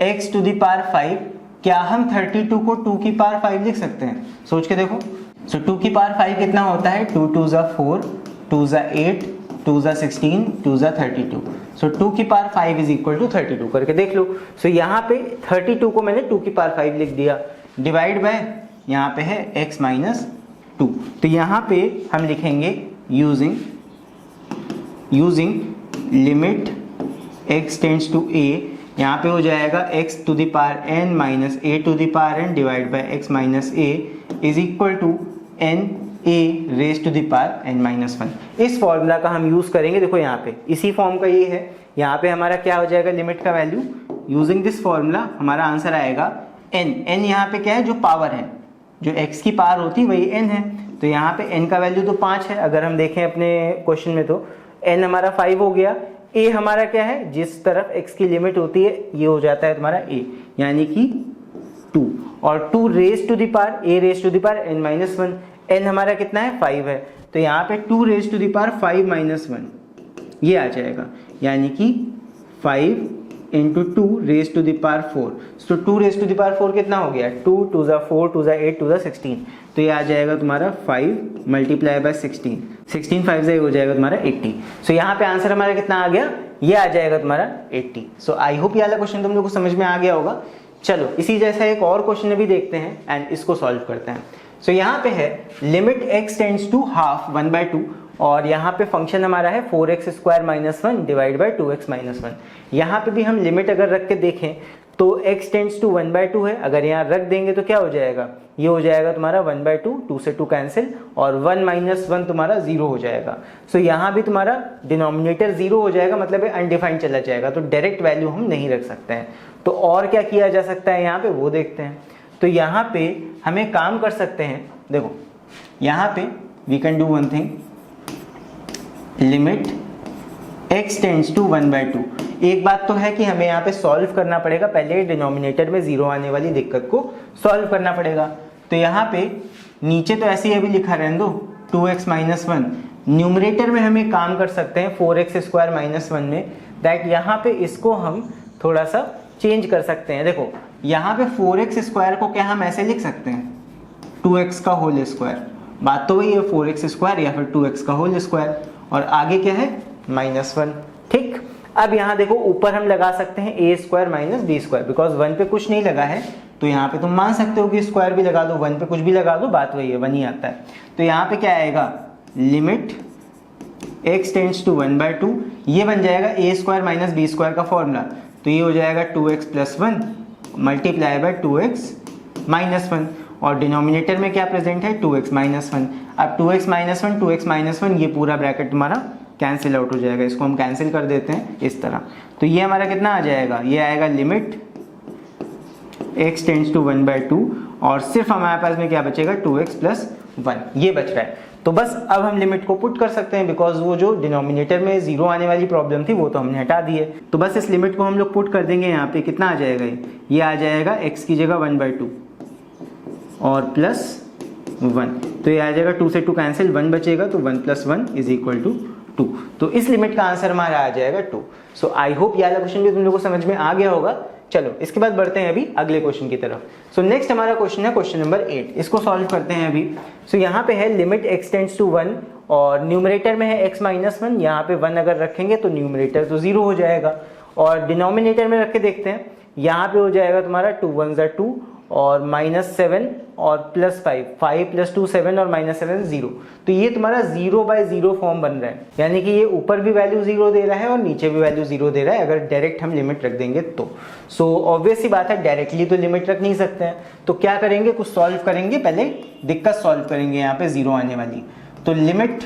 x टू द पावर 5। क्या हम 32 को 2 की पावर 5 लिख सकते हैं, सोच के देखो। सो 2 की पावर 5 कितना होता है, 2 2 ज़ा 4, 2 ज़ा 8, 2 ज़ा 16, 2 ज़ा 32। सो 2 की पावर 5 इज इक्वल टू 32 करके देख लो। सो यहाँ पे 32 को मैंने 2 की पावर 5 लिख दिया, डिवाइड बाय यहाँ पे है x माइनस 2। तो यहाँ पे हम लिखेंगे using limit x tends to a, यहाँ पे हो जाएगा x to the power n minus a to the power n divide by x minus a is equal to na raise to the power n-1। इस formula का हम use करेंगे। देखो यहाँ पे इसी फॉर्म का ये है, यहाँ पे हमारा क्या हो जाएगा, लिमिट का वैल्यू यूजिंग दिस फॉर्मूला हमारा आंसर आएगा n यहाँ पे क्या है, जो पावर है, जो x की पावर होती है वही n है। तो यहाँ पे n का वैल्यू तो 5 है, अगर हम देखें अपने क्वेश्चन में तो n हमारा 5 हो गया, a हमारा क्या है, जिस तरफ x की लिमिट होती है ये हो जाता है तुम्हारा a, यानी कि 2, और 2 raise to the power a raise to the power n-1, n हमारा कितना है, 5 है, तो यहाँ पे 2 raise to the power 5 minus 1 ये आ जाएगा, यानी कि 5 into 2 raise to the power 4। तो 2 रेज टू द पावर 4 कितना हो गया, 2 2 ज़ा 4, 2 ज़ा 8, 2 ज़ा 16। तो ये आ जाएगा तुम्हारा 5 मल्टीप्लाई बाय 16, 5 से हो जाएगा तुम्हारा 80। सो यहाँ पे आंसर हमारा कितना आ गया, ये आ जाएगा तुम्हारा 80। सो आई होप ये वाला क्वेश्चन तुम लोग को समझ में आ गया होगा। चलो इसी जैसा एक और क्वेश्चन भी देखते हैं एंड इसको सॉल्व करते हैं। सो यहाँ पे है limit x tends to half 1/2, और यहाँ पे फंक्शन हमारा है 4x square minus 1 divide by 2x minus 1। यहाँ पे भी हम लिमिट अगर रख के देखें तो x टेंड्स टू 1/2 है, अगर यहाँ रख देंगे तो क्या हो जाएगा, ये हो जाएगा तुम्हारा 1/2, 2 से 2 कैंसिल, और 1 माइनस 1 तुम्हारा 0 हो जाएगा। सो यहाँ भी तुम्हारा डिनोमिनेटर 0 हो जाएगा, मतलब ये अनडिफाइंड चला जाएगा, तो डायरेक्ट वैल्यू हम नहीं रख सकते हैं। तो और क्या किया जा सकता है यहाँ पे वो देखते हैं। तो यहाँ पे हमें काम कर सकते हैं, देखो यहाँ पे we can do one thing, limit x tends to 1/2। एक बात तो है कि हमें यहाँ पे सॉल्व करना पड़ेगा, पहले डिनोमिनेटर में 0 आने वाली दिक्कत को सॉल्व करना पड़ेगा। तो यहाँ पे नीचे तो ऐसे ही अभी लिखा रहने दो 2x माइनस 1, न्यूमरेटर में हमें काम कर सकते हैं 4x स्क्वायर माइनस 1 में, दैट यहाँ पे इसको हम थोड़ा सा चेंज कर सकते हैं। देखो यहाँ पे 4x स्क्वायर को क्या हम ऐसे लिख सकते हैं, 2x का होल स्क्वायर, बात तो वही है 4x स्क्वायर या फिर 2x का होल स्क्वायर, और आगे क्या है -1। ठीक, अब यहाँ देखो ऊपर हम लगा सकते हैं a square minus b square, because 1 पे कुछ नहीं लगा है, तो यहाँ पे तुम मान सकते हो कि स्क्वायर भी लगा दो, 1 पे कुछ भी लगा दो, बात वही है, 1 ही आता है। तो यहाँ पे क्या आएगा, लिमिट x टेंड्स टू 1/2, ये बन जाएगा a square minus b square का फॉर्मूला, तो ये हो जाएगा 2x plus 1 multiply by 2x minus 1, और डिनोमिनेटर में क्या प्रेजेंट है, 2x माइनस 1। अब 2x माइनस 1, 2x माइनस 1, ये पूरा ब्रैकेट तुम्हारा कैंसिल आउट हो जाएगा, इसको हम कैंसिल कर देते हैं इस तरह। तो ये हमारा कितना आ जाएगा, ये आएगा लिमिट x टेंड्स टू 1/2, और सिर्फ हमारे पास में क्या बचेगा, 2x प्लस 1 ये बच रहा है। तो बस अब हम लिमिट को पुट कर सकते हैं, बिकॉज वो जो डिनोमिनेटर में 0 आने वाली प्रॉब्लम थी वो तो हमने हटा दी है। तो बस इस लिमिट को हम लोग पुट कर देंगे, यहाँ पे कितना आ जाएगा, ये आ जाएगा x की जगह 1/2 और प्लस 1, तो ये आ जाएगा 2 से 2 कैंसिल, 1 बचेगा, तो 1 + 1 = 2। तो इस लिमिट का आंसर हमारा आ जाएगा 2। सो आई होप ये वाला क्वेश्चन भी तुम लोगों को समझ में आ गया होगा। चलो इसके बाद बढ़ते हैं अभी अगले क्वेश्चन की तरफ। सो नेक्स्ट हमारा क्वेश्चन है क्वेश्चन नंबर 8, इसको सॉल्व करते हैं अभी। सो यहाँ पे है लिमिट x टेंड्स टू 1 और न्यूमरेटर में है x - 1, यहाँ पे 1 अगर रखेंगे तो न्यूमरेटर तो 0 हो जाएगा, और डिनोमिनेटर में रख के देखते हैं, यहाँ पे हो जाएगा तुम्हारा 2 × 1 = 2 और -7 और +5, 5 + 2 7 और -7 0। तो ये तुम्हारा 0/0 फॉर्म बन रहा है, यानी कि ये ऊपर भी वैल्यू 0 दे रहा है और नीचे भी वैल्यू 0 दे रहा है अगर डायरेक्ट हम लिमिट रख देंगे तो। सो ऑब्वियस सी बात है, डायरेक्टली तो लिमिट रख नहीं सकते हैं, तो क्या करेंगे, कुछ सॉल्व करेंगे, पहले दिक्कत सॉल्व करेंगे यहाँ पे 0 आने वाली। तो लिमिट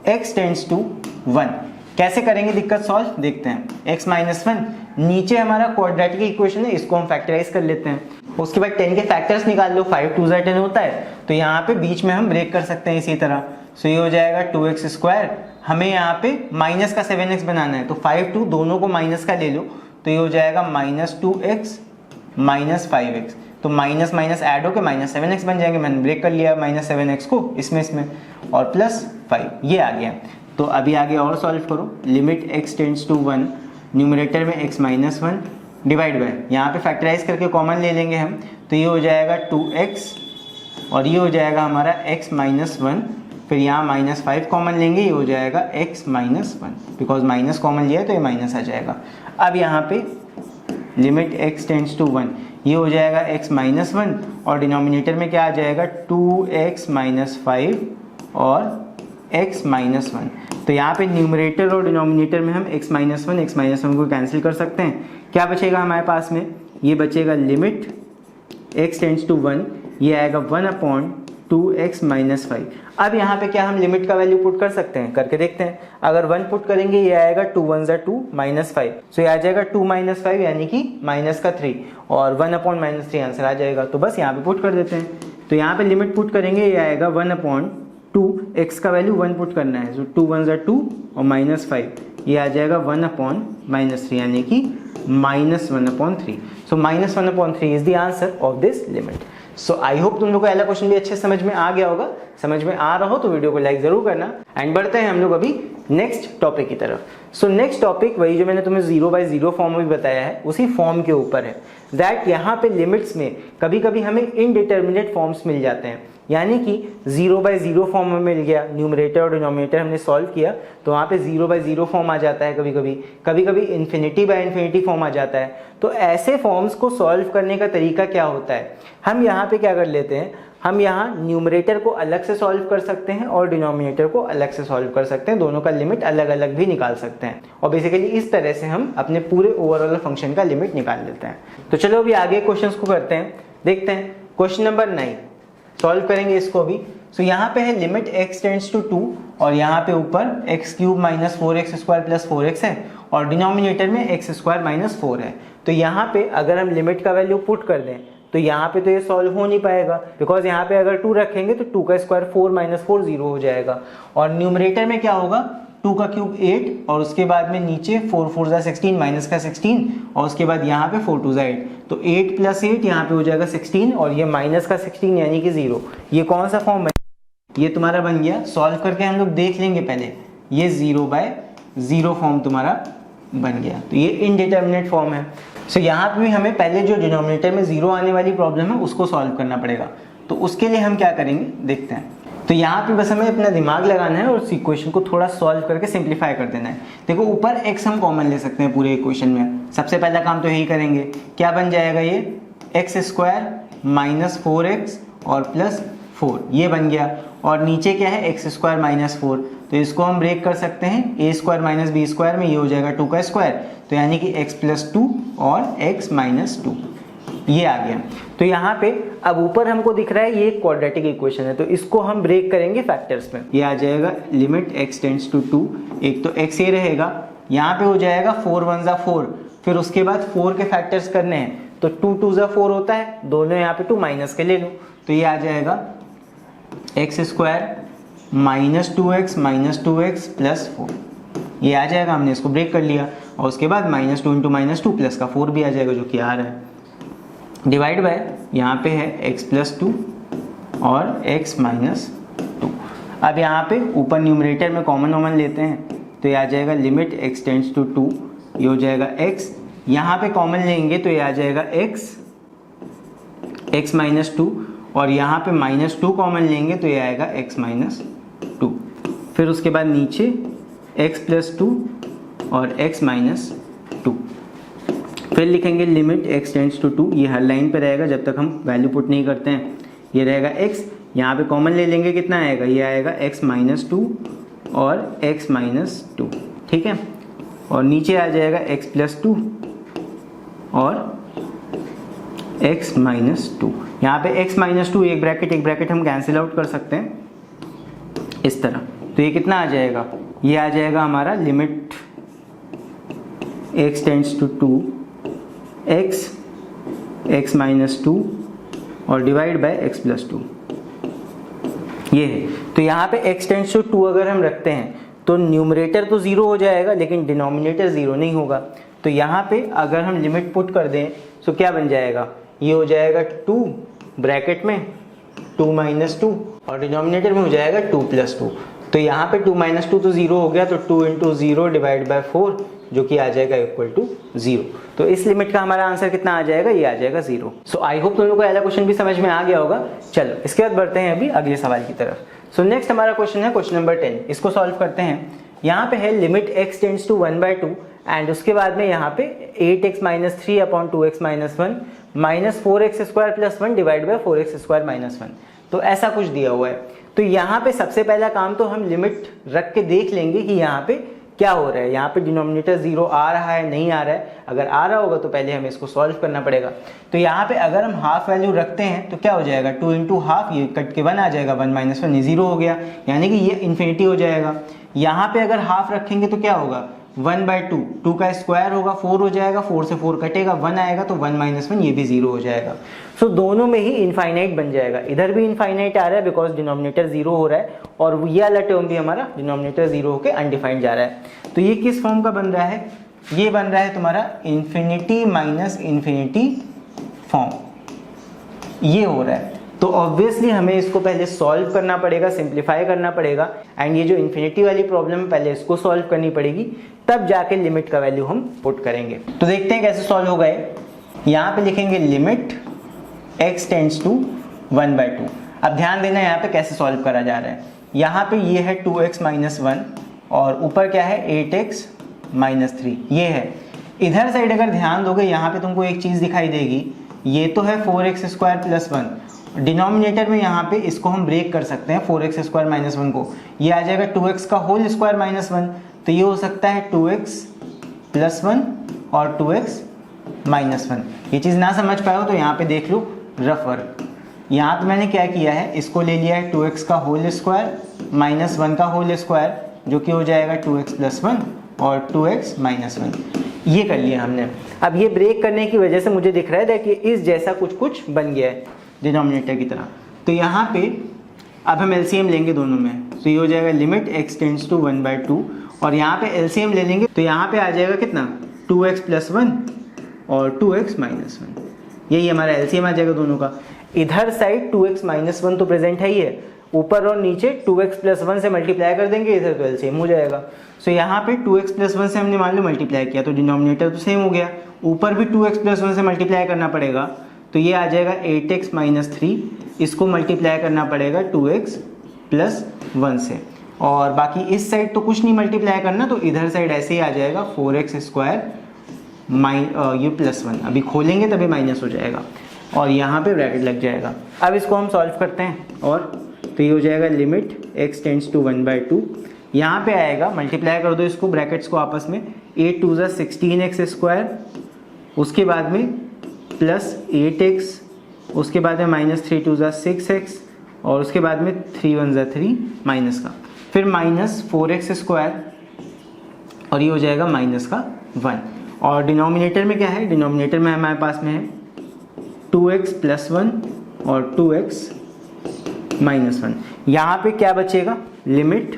x टेंड्स टू 1 कैसे करेंगे दिक्कत सॉल्व, देखते हैं। x - 1 नीचे हमारा क्वाड्रेटिक इक्वेशन है, इसको हम फैक्टराइज कर लेते हैं। उसके बाद 10 के फैक्टर्स निकाल लो, 5 × 2 = 10 होता है, तो यहाँ पे बीच में हम ब्रेक कर सकते हैं इसी तरह। सो ये हो जाएगा 2x², हमें यहाँ पे माइनस का 7x बनाना है, तो 5 2 दोनों को माइनस का ले लो, तो ये हो जाएगा -2x - 5x, तो माइनस माइनस ऐड होकर -7x बन जाएंगे। मैंने ब्रेक कर लिया -7x को इसमें और +5 ये आ गया। तो अभी आगे और सॉल्व करो। Limit x tends to 1, numerator में x - 1 डिवाइड बाय, यहाँ पे फैक्टराइज करके कॉमन ले लेंगे हम, तो ये हो जाएगा 2x और ये हो जाएगा हमारा x - 1, फिर यहाँ -5 कॉमन लेंगे, ये हो जाएगा x - 1, बिकॉज माइनस कॉमन लिया है तो ये माइनस आ जाएगा। अब यहाँ पे लिमिट x टेंड्स टू 1, ये हो जाएगा x - 1 और डिनोमिनेटर में क्या आ जाएगा 2x - 5 और x - 1। तो यहाँ पे न्यूमरेटर और डिनोमिनेटर में हम x - 1 को कैंसिल कर सकते हैं। क्या बचेगा हमारे पास में, ये बचेगा लिमिट x टेंड्स टू 1, ये आएगा 1/2x - 5। अब यहाँ पे क्या हम लिमिट का वैल्यू पुट कर सकते हैं, करके देखते हैं। अगर 1 पुट करेंगे ये आएगा 2 × 1 = 2 -5, सो ये आ जाएगा 2 - 5 यानी कि -3 और 1/-3 आंसर आ जाएगा। तो बस यहाँ पे पुट कर देते हैं। तो यहाँ पे लिमिट पुट करेंगे, ये आएगा 1/2, x का वैल्यू 1 पुट करना है, सो 2 × 1 = 2 और -5, ये आ जाएगा 1/-3 यानी कि -1/3। सो -1/3 is the answer of this limit. So I hope तुम लोग को पहला क्वेश्चन भी अच्छे समझ में आ गया होगा। समझ में आ रहा हो तो वीडियो को लाइक जरूर करना। एंड बढ़ते हैं हम लोग अभी नेक्स्ट टॉपिक की तरफ। सो नेक्स्ट टॉपिक वही जो मैंने तुम्हें 0/0 फॉर्म में भी बताया है, उसी फॉर्म के ऊपर है। दैट यहाँ पे लिमिट्स में कभी कभी हमें इनडिटर्मिनेट फॉर्म्स मिल जाते हैं, यानी कि 0/0 फॉर्म में मिल गया, न्यूमरेटर और डिनोमिनेटर हमने सॉल्व किया तो वहाँ पे 0/0 फॉर्म आ जाता है, कभी कभी इन्फिनिटी फॉर्म आ जाता है। तो ऐसे फॉर्म्स को सॉल्व करने का तरीका क्या होता है, हम यहाँ पे क्या कर लेते हैं, हम यहाँ न्यूमरेटर को अलग से सॉल्व कर सकते हैं और डिनोमिनेटर को अलग से सॉल्व कर सकते हैं, दोनों का लिमिट अलग अलग भी निकाल सकते हैं, और बेसिकली इस तरह से हम अपने पूरे ओवरऑल फंक्शन का लिमिट निकाल लेते हैं। तो चलो अभी आगे क्वेश्चंस को करते हैं, देखते हैं। क्वेश्चन नंबर 9 सॉल्व करेंगे इसको भी। सो यहाँ पे है लिमिट x टेंड्स टू 2 और यहाँ पे ऊपर x³ - 4x² + 4x है और डिनोमिनेटर में x² - 4 है। तो यहाँ पे अगर हम लिमिट का वैल्यू पुट कर दें तो यहाँ पे तो ये सॉल्व हो नहीं पाएगा, बिकॉज यहाँ पे अगर 2 रखेंगे तो 2 का स्क्वायर 4 - 4 0 हो जाएगा, और न्यूमरेटर में क्या होगा 2 का क्यूब 8 और उसके बाद में नीचे 4 4 = 16 माइनस का 16 और उसके बाद यहाँ पे 4 2 = 8, तो 8 + 8 यहाँ पे हो जाएगा 16 और ये माइनस का 16 यानी कि 0। ये कौन सा फॉर्म बन, ये तुम्हारा बन गया। सॉल्व करके हम लोग देख लेंगे पहले, ये 0/0 फॉर्म तुम्हारा बन गया, तो ये इनडिटर्मिनेट फॉर्म है। सो यहाँ पे भी हमें पहले जो डिनोमिनेटर में 0 आने वाली प्रॉब्लम है उसको सॉल्व करना पड़ेगा। तो उसके लिए हम क्या करेंगे देखते हैं। तो यहाँ पे बस हमें अपना दिमाग लगाना है और उस इक्वेशन को थोड़ा सॉल्व करके सिंप्लीफाई कर देना है। देखो ऊपर x हम कॉमन ले सकते हैं पूरे इक्वेशन में, सबसे पहला काम तो यही करेंगे। क्या बन जाएगा ये x² - 4x और +4, ये बन गया, और नीचे क्या है x² - 4, तो इसको हम ब्रेक कर सकते हैं a² - b² में, ये हो जाएगा 2 का स्क्वायर, तो यानी कि x + 2 और x - 2, ये आ गया। तो यहाँ पे अब ऊपर हमको दिख रहा है ये क्वाड्रेटिक इक्वेशन है, तो इसको हम ब्रेक करेंगे फैक्टर्स में। ये आ जाएगा लिमिट x टेंड्स टू 2, एक तो x ये रहेगा, यहाँ पे हो जाएगा 4 1 = 4, फिर उसके बाद 4 के फैक्टर्स करने हैं, तो 2 2 = 4 होता है, दोनों यहाँ पे 2 माइनस के ले लो, तो ये आ जाएगा x² - 2x - 2x + 4, ये आ जाएगा। हमने इसको ब्रेक कर लिया और उसके बाद -2 × -2 + का 4 भी आ जाएगा जो कि आ रहा है। डिवाइड बाय यहाँ पे है x प्लस 2 और x माइनस 2। अब यहाँ पे ऊपर न्यूमरेटर में कॉमन लेते हैं तो ये आ जाएगा लिमिट x टेंड्स टू 2, ये हो जाएगा x। यहाँ पे कॉमन लेंगे तो ये आ जाएगा x माइनस 2 और यहाँ पे माइनस 2 कॉमन लेंगे तो ये आएगा x माइनस 2। फिर उसके बाद नीचे x प्लस 2 और x माइनस 2। फिर लिखेंगे लिमिट x टेंड्स टू 2, ये हर लाइन पे रहेगा जब तक हम वैल्यू पुट नहीं करते हैं। ये रहेगा x, यहाँ पे कॉमन ले लेंगे, कितना आएगा, ये आएगा x माइनस 2 और x माइनस 2, ठीक है। और नीचे आ जाएगा x प्लस 2 और x माइनस 2। यहाँ पे x माइनस 2 एक ब्रैकेट हम कैंसिल आउट कर सकते हैं इस तरह। तो ये कितना आ जाएगा, ये आ जाएगा हमारा limit x tends to 2 x minus 2 और डिवाइड बाय x प्लस 2, ये है। तो यहाँ पे x टेंड्स टू 2 अगर हम रखते हैं तो न्यूमरेटर तो 0 हो जाएगा लेकिन डिनोमिनेटर 0 नहीं होगा। तो यहाँ पे अगर हम लिमिट पुट कर दें तो क्या बन जाएगा, ये हो जाएगा 2 ब्रैकेट में 2 माइनस 2 और डिनोमिनेटर में हो जाएगा 2 प्लस 2। तो यहाँ पे 2 माइनस 2 तो 0 हो गया, तो 2 इंटू 0 डिवाइड बाय 4 जो कि आ जाएगा इक्वल टू 0। तो इस लिमिट का हमारा आंसर कितना आ जाएगा, ये आ जाएगा 0। सो आई होप तुम लोगों को पहला क्वेश्चन भी समझ में आ गया होगा। चलो इसके बाद बढ़ते हैं अभी अगले सवाल की तरफ। सो नेक्स्ट हमारा क्वेश्चन है क्वेश्चन नंबर 10। इसको सॉल्व करते हैं। यहाँ पे है limit x tends to 1/2 and उसके बाद में यहाँ पे 8x minus 3 upon 2x minus 1 minus 4x square plus 1 divide by 4x square minus 1। तो ऐसा कुछ दिया हुआ है। तो यहाँ पे सबसे पहला काम तो हम लिमिट रख के देख लेंगे कि यहाँ पे क्या हो रहा है। यहाँ पे डिनोमिनेटर 0 आ रहा है, नहीं आ रहा है। अगर आ रहा होगा तो पहले हमें इसको सॉल्व करना पड़ेगा। तो यहाँ पे अगर हम हाफ वैल्यू रखते हैं तो क्या हो जाएगा, 2 इंटू हाफ, ये कट के 1 आ जाएगा, 1 माइनस 1 ये 0 हो गया, यानी कि ये इन्फिनिटी हो जाएगा। यहाँ पे अगर हाफ रखेंगे तो क्या होगा, 1/2, 2 का स्क्वायर होगा 4 हो जाएगा, 4 से 4 कटेगा 1 आएगा, तो 1 माइनस 1 ये भी 0 हो जाएगा। सो दोनों में ही इनफाइनाइट बन जाएगा। इधर भी इनफाइनाइट आ रहा है बिकॉज डिनोमिनेटर 0 हो रहा है और ये वाला टर्म भी हमारा डिनोमिनेटर 0 होकर अनडिफाइंड जा रहा है। तो ये किस फॉर्म का बन रहा है, ये बन रहा है तुम्हारा इन्फिनिटी माइनस इन्फिनिटी फॉर्म, ये हो रहा है। तो ऑब्वियसली हमें इसको पहले सॉल्व करना पड़ेगा, सिंप्लीफाई करना पड़ेगा एंड ये जो इन्फिनिटी वाली प्रॉब्लम है पहले इसको सॉल्व करनी पड़ेगी, तब जाके लिमिट का वैल्यू हम पुट करेंगे। तो देखते हैं कैसे सॉल्व हो गए। यहाँ पे लिखेंगे लिमिट x टेंड्स टू 1/2। अब ध्यान देना यहाँ पे कैसे सॉल्व करा जा रहा है। यहाँ पे ये है 2x माइनस 1 और ऊपर क्या है 8x माइनस 3, ये है। इधर साइड अगर ध्यान दोगे यहाँ पे तुमको एक चीज़ दिखाई देगी, ये तो है 4x स्क्वायर प्लस 1। डिनोमिनेटर में यहाँ पे इसको हम ब्रेक कर सकते हैं 4x स्क्वायर माइनस 1 को, ये आ जाएगा 2x का होल स्क्वायर माइनस 1। तो ये हो सकता है 2x प्लस 1 और 2x माइनस 1। ये चीज़ ना समझ पाए हो तो यहाँ पे देख लो रफ वर्क। यहाँ पे मैंने क्या किया है, इसको ले लिया है 2x का होल स्क्वायर माइनस 1 का होल स्क्वायर जो कि हो जाएगा 2x प्लस 1 और 2x माइनस 1, ये कर लिया हमने। अब ये ब्रेक करने की वजह से मुझे दिख रहा है कि इस जैसा कुछ बन गया है डिनोमिनेटर की तरह। तो यहाँ पे अब हम एलसीएम लेंगे दोनों में, तो ये हो जाएगा लिमिट x टेंड्स टू 1/2 और यहाँ पे एलसीएम ले लेंगे तो यहाँ पे आ जाएगा कितना 2x प्लस 1 और 2x माइनस 1, यही हमारा एलसीएम आ जाएगा दोनों का। इधर साइड 2x माइनस 1 तो प्रेजेंट है ही है, ऊपर और नीचे 2x प्लस 1 से मल्टीप्लाई कर देंगे, इधर तो एलसीएम हो जाएगा। सो यहाँ पे 2x प्लस 1 से हमने मान लो मल्टीप्लाई किया तो डिनोमिनेटर तो सेम हो गया, ऊपर भी 2x प्लस 1 से मल्टीप्लाई करना पड़ेगा, तो ये आ जाएगा 8x माइनस 3, इसको मल्टीप्लाई करना पड़ेगा 2x प्लस 1 से, और बाकी इस साइड तो कुछ नहीं मल्टीप्लाई करना, तो इधर साइड ऐसे ही आ जाएगा 4x स्क्वायर ये प्लस 1, अभी खोलेंगे तभी माइनस हो जाएगा और यहाँ पे ब्रैकेट लग जाएगा। अब इसको हम सॉल्व करते हैं और तो ये हो जाएगा लिमिट x टेंड्स टू 1/2, यहाँ पे आएगा मल्टीप्लाई कर दो इसको ब्रैकेट्स को आपस में, 8 2 ज़ा 16x स्क्वायर, उसके बाद में प्लस 8x, उसके बाद में माइनस 3 2 ज़ा 6x और उसके बाद में 3 1 ज़ा 3 माइनस का, फिर माइनस 4x स्क्वायर और ये हो जाएगा माइनस का 1। और डिनोमिनेटर में क्या है, डिनोमिनेटर में हमारे पास में है 2x प्लस 1 और 2x माइनस 1। यहाँ पे क्या बचेगा, लिमिट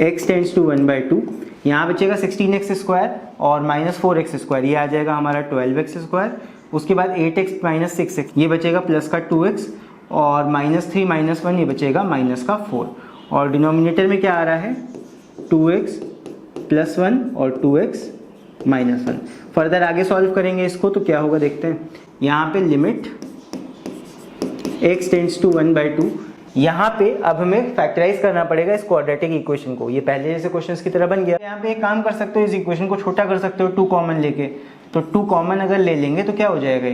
x टेंड्स टू 1/2, यहाँ बचेगा 16x स्क्वायर और माइनस 4x स्क्वायर, ये आ जाएगा हमारा 12x स्क्वायर उसके बाद 8x माइनस 6x ये बचेगा प्लस का 2x, और -3 -1 ये बचेगा माइनस का 4, और डिनोमिनेटर में क्या आ रहा है 2x प्लस 1 और 2x माइनस 1। फर्दर आगे सॉल्व करेंगे इसको तो क्या होगा देखते हैं। यहाँ पे लिमिट x टेंड्स टू 1/2, यहाँ पे अब हमें फैक्टराइज करना पड़ेगा इस क्वाड्रेटिक इक्वेशन को। ये पहले जैसे क्वेश्चंस की तरह बन गया। यहाँ पे एक काम कर सकते हो, इस इक्वेशन को छोटा कर सकते हो 2 कॉमन लेके। तो 2 कॉमन अगर ले लेंगे तो क्या हो जाएगा,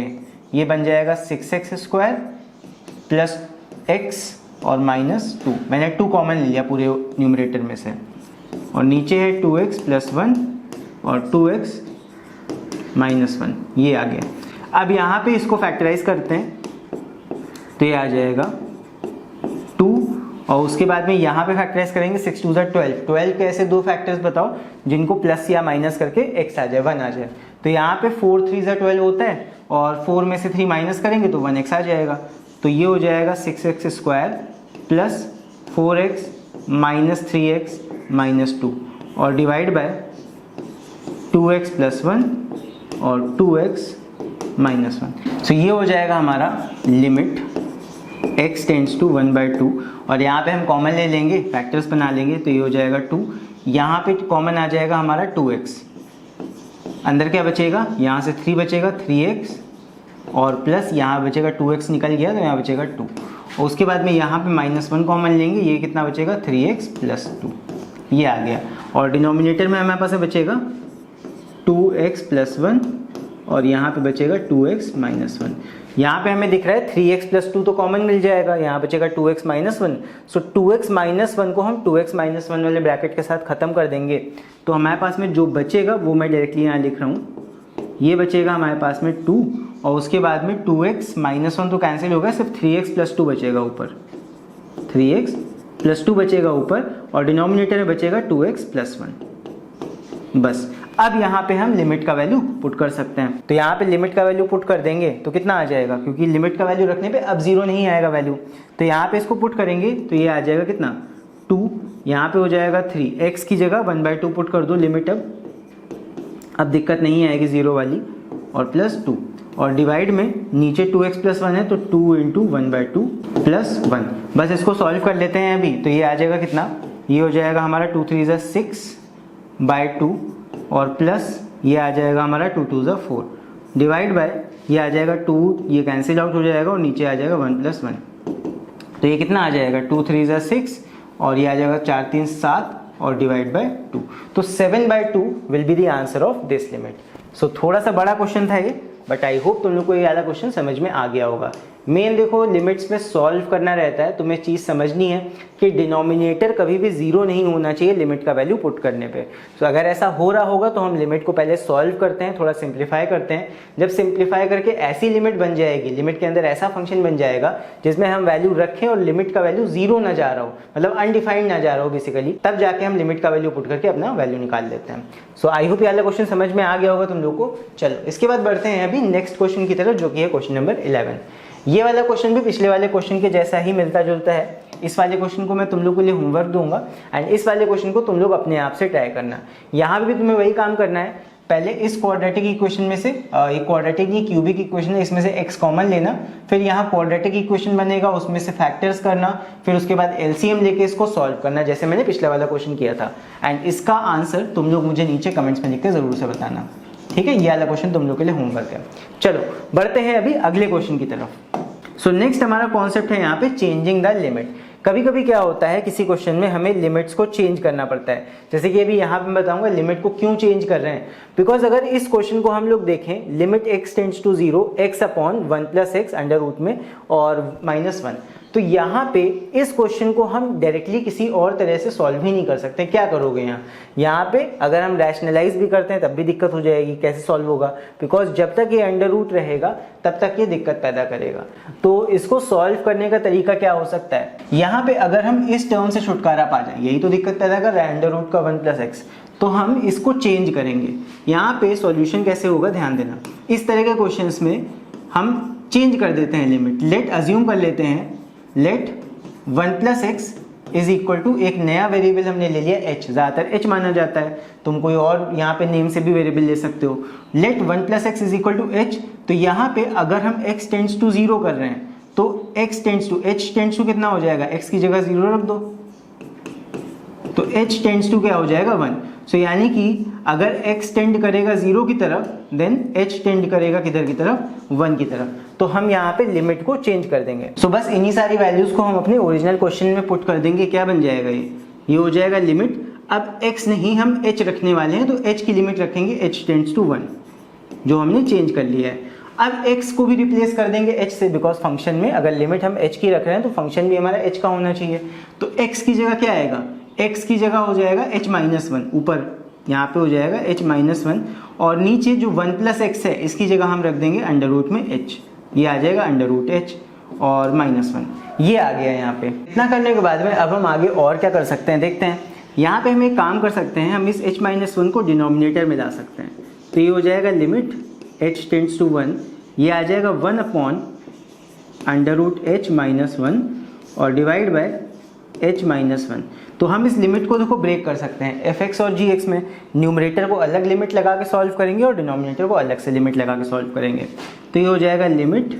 ये बन जाएगा 6x² प्लस x और -2। मैंने 2 कॉमन ले लिया पूरे न्यूमरेटर में से, और नीचे है 2x प्लस 1 और 2x माइनस 1, ये आ गया। अब यहाँ पे इसको फैक्टराइज करते हैं तो ये आ जाएगा 2, और उसके बाद में यहाँ पे फैक्टराइज करेंगे 6 2 12। 12 के ऐसे 2 फैक्टर्स बताओ जिनको प्लस या माइनस करके x आ जाए, 1 आ जाए। तो यहाँ पे 4 3 12 होता है, और 4 में से 3 माइनस करेंगे तो 1x आ जाएगा। तो ये हो जाएगा 6x² plus 4x minus 3x minus 2, और डिवाइड बाय 2x प्लस 1 और 2x माइनस 1। सो ये हो जाएगा हमारा लिमिट x टेंड्स टू 1/2, और यहाँ पे हम कॉमन ले लेंगे, फैक्टर्स बना लेंगे, तो ये हो जाएगा 2। यहाँ पे कॉमन आ जाएगा हमारा 2x, अंदर क्या बचेगा, यहाँ से 3 बचेगा 3x, और प्लस यहाँ बचेगा 2x निकल गया तो यहाँ बचेगा 2, और उसके बाद में यहाँ पे -1 कॉमन लेंगे, ये कितना बचेगा 3x प्लस 2, ये आ गया। और डिनोमिनेटर में हमारे पास बचेगा 2x प्लस 1, और यहाँ पे बचेगा 2x माइनस 1। यहाँ पे हमें दिख रहा है 3x प्लस 2 तो कॉमन मिल जाएगा, यहाँ बचेगा 2x माइनस 1। सो 2x माइनस 1 को हम 2x माइनस 1 वाले ब्रैकेट के साथ ख़त्म कर देंगे, तो हमारे पास में जो बचेगा वो मैं डायरेक्टली यहाँ लिख रहा हूँ। ये बचेगा हमारे पास में 2, और उसके बाद में 2x माइनस 1 तो कैंसिल होगा, सिर्फ 3x प्लस 2 बचेगा ऊपर, 3x प्लस 2 बचेगा ऊपर, और डिनोमिनेटर में बचेगा 2x प्लस 1। बस अब यहाँ पे हम लिमिट का वैल्यू पुट कर सकते हैं। तो यहाँ पे लिमिट का वैल्यू पुट कर देंगे तो कितना आ जाएगा, क्योंकि लिमिट का वैल्यू रखने पे अब 0 नहीं आएगा वैल्यू, तो यहाँ पे इसको पुट करेंगे तो ये आ जाएगा कितना 2, यहाँ पे हो जाएगा 3, x की जगह 1/2 पुट कर दो लिमिट, अब दिक्कत नहीं आएगी 0 वाली, और प्लस 2, और डिवाइड में नीचे 2x प्लस 1 है तो 2 × 1/2 प्लस 1। बस इसको सॉल्व कर लेते हैं अभी, तो ये आ जाएगा कितना, ये हो जाएगा हमारा 2 3 6/2, और प्लस ये आ जाएगा हमारा 2 2 4, डिवाइड बाय ये आ जाएगा 2, ये कैंसिल आउट हो जाएगा, और नीचे आ जाएगा 1 + 1, तो ये कितना आ जाएगा 2 3 6, और ये आ जाएगा 4 3 7, और डिवाइड बाय 2, तो 7/2 will be the answer of this limit. So थोड़ा सा बड़ा क्वेश्चन था ये, बट आई होप तुम लोग को ये वाला क्वेश्चन समझ में आ गया होगा। मेन देखो लिमिट्स में सॉल्व करना रहता है, तुम्हें चीज़ समझनी है कि डिनोमिनेटर कभी भी 0 नहीं होना चाहिए लिमिट का वैल्यू पुट करने पे। तो अगर ऐसा हो रहा होगा तो हम लिमिट को पहले सॉल्व करते हैं, थोड़ा सिंप्लीफाई करते हैं। जब सिंप्लीफाई करके ऐसी लिमिट बन जाएगी, लिमिट के अंदर ऐसा फंक्शन बन जाएगा जिसमें हम वैल्यू रखें और लिमिट का वैल्यू 0 ना जा रहा हो, मतलब अनडिफाइंड ना जा रहा हो बेसिकली, तब जाके हम लिमिट का वैल्यू पुट करके अपना वैल्यू निकाल लेते हैं। सो आई होप ये वाला क्वेश्चन समझ में आ गया होगा तुम लोग को। चलो इसके बाद बढ़ते हैं अभी नेक्स्ट क्वेश्चन की तरफ, जो कि है क्वेश्चन नंबर 11। ये वाला क्वेश्चन भी पिछले वाले क्वेश्चन के जैसा ही मिलता जुलता है। इस वाले क्वेश्चन को मैं तुम लोग के लिए होमवर्क दूंगा, एंड इस वाले क्वेश्चन को तुम लोग अपने आप से ट्राई करना। यहाँ भी तुम्हें वही काम करना है, पहले इस क्वाड्रेटिक इक्वेशन में से एक क्वाड्रेटिक नहीं क्यूबिक इक्वेशन है, इसमें से x कॉमन लेना, फिर यहाँ क्वाड्रेटिक इक्वेशन बनेगा उसमें से फैक्टर्स करना, फिर उसके बाद एलसीएम लेके इसको सॉल्व करना, जैसे मैंने पिछले वाला क्वेश्चन किया था। एंड इसका आंसर तुम लोग मुझे नीचे कमेंट्स में लिख के जरूर से बताना, ठीक है। ये वाला क्वेश्चन तुम लोग के लिए होमवर्क है। चलो बढ़ते हैं अभी अगले क्वेश्चन की तरफ। सो नेक्स्ट हमारा कॉन्सेप्ट है यहाँ पे चेंजिंग द लिमिट। कभी कभी क्या होता है किसी क्वेश्चन में हमें लिमिट्स को चेंज करना पड़ता है, जैसे कि अभी यहाँ पे मैं बताऊंगा लिमिट को क्यों चेंज कर रहे हैं। बिकॉज अगर इस क्वेश्चन को हम लोग देखें, limit x tends to 0 x/1 + x under root में और -1, तो यहाँ पे इस क्वेश्चन को हम डायरेक्टली किसी और तरह से सॉल्व ही नहीं कर सकते। क्या करोगे यहाँ पे अगर हम रैशनलाइज भी करते हैं तब भी दिक्कत हो जाएगी, कैसे सॉल्व होगा, बिकॉज जब तक ये अंडर रूट रहेगा तब तक ये दिक्कत पैदा करेगा। तो इसको सॉल्व करने का तरीका क्या हो सकता है, यहाँ पे अगर हम इस टर्म से छुटकारा पा जाए, यही तो दिक्कत पैदा कर रहा है अंडर रूट का 1 + x, तो हम इसको चेंज करेंगे। यहाँ पे सॉल्यूशन कैसे होगा ध्यान देना, इस तरह के क्वेश्चंस में हम चेंज कर देते हैं लिमिट। लेट अज्यूम कर लेते हैं, let 1 + x is equal to एक नया वेरिएबल हमने ले लिया h, ज़्यादातर h माना जाता है, तुम कोई और यहाँ पे नेम से भी वेरिएबल ले सकते हो। Let 1 plus x is equal to h, तो यहाँ पे अगर हम x टेंड्स टू 0 कर रहे हैं तो x tends to h tends to कितना हो जाएगा, x की जगह 0 रख दो तो h टेंड्स टू क्या हो जाएगा 1। सो यानी कि अगर x टेंड करेगा 0 की तरफ देन h टेंड करेगा किधर की तरफ, 1 की तरफ, तो हम यहाँ पे लिमिट को चेंज कर देंगे। सो बस इन्हीं सारी वैल्यूज को हम अपने ओरिजिनल क्वेश्चन में पुट कर देंगे। क्या बन जाएगा, ये हो जाएगा लिमिट, अब x नहीं हम h रखने वाले हैं तो h की लिमिट रखेंगे h टेंड्स टू 1 जो हमने चेंज कर लिया है। अब x को भी रिप्लेस कर देंगे h से, बिकॉज फंक्शन में अगर लिमिट हम h की रख रहे हैं तो फंक्शन भी हमारा h का होना चाहिए। तो x की जगह क्या आएगा, x की जगह हो जाएगा h माइनस 1, ऊपर यहाँ पे हो जाएगा h माइनस 1 और नीचे जो 1 प्लस एक्स है इसकी जगह हम रख देंगे अंडर रूट में h, ये आ जाएगा अंडर रूट h और माइनस 1, ये आ गया यहाँ पे। इतना करने के बाद में अब हम आगे और क्या कर सकते हैं देखते हैं। यहाँ पे हम एक काम कर सकते हैं, हम इस h माइनस 1 को डिनोमिनेटर में ला सकते हैं। तो ये हो जाएगा लिमिट h टेंड्स टू 1, ये आ जाएगा 1 upon under root h minus 1 और डिवाइड बाय h माइनस 1। तो हम इस लिमिट को देखो ब्रेक कर सकते हैं, fx और gx में न्यूमरेटर को अलग लिमिट लगा के सॉल्व करेंगे और डिनोमिनेटर को अलग से लिमिट लगा के सॉल्व करेंगे। तो ये हो जाएगा limit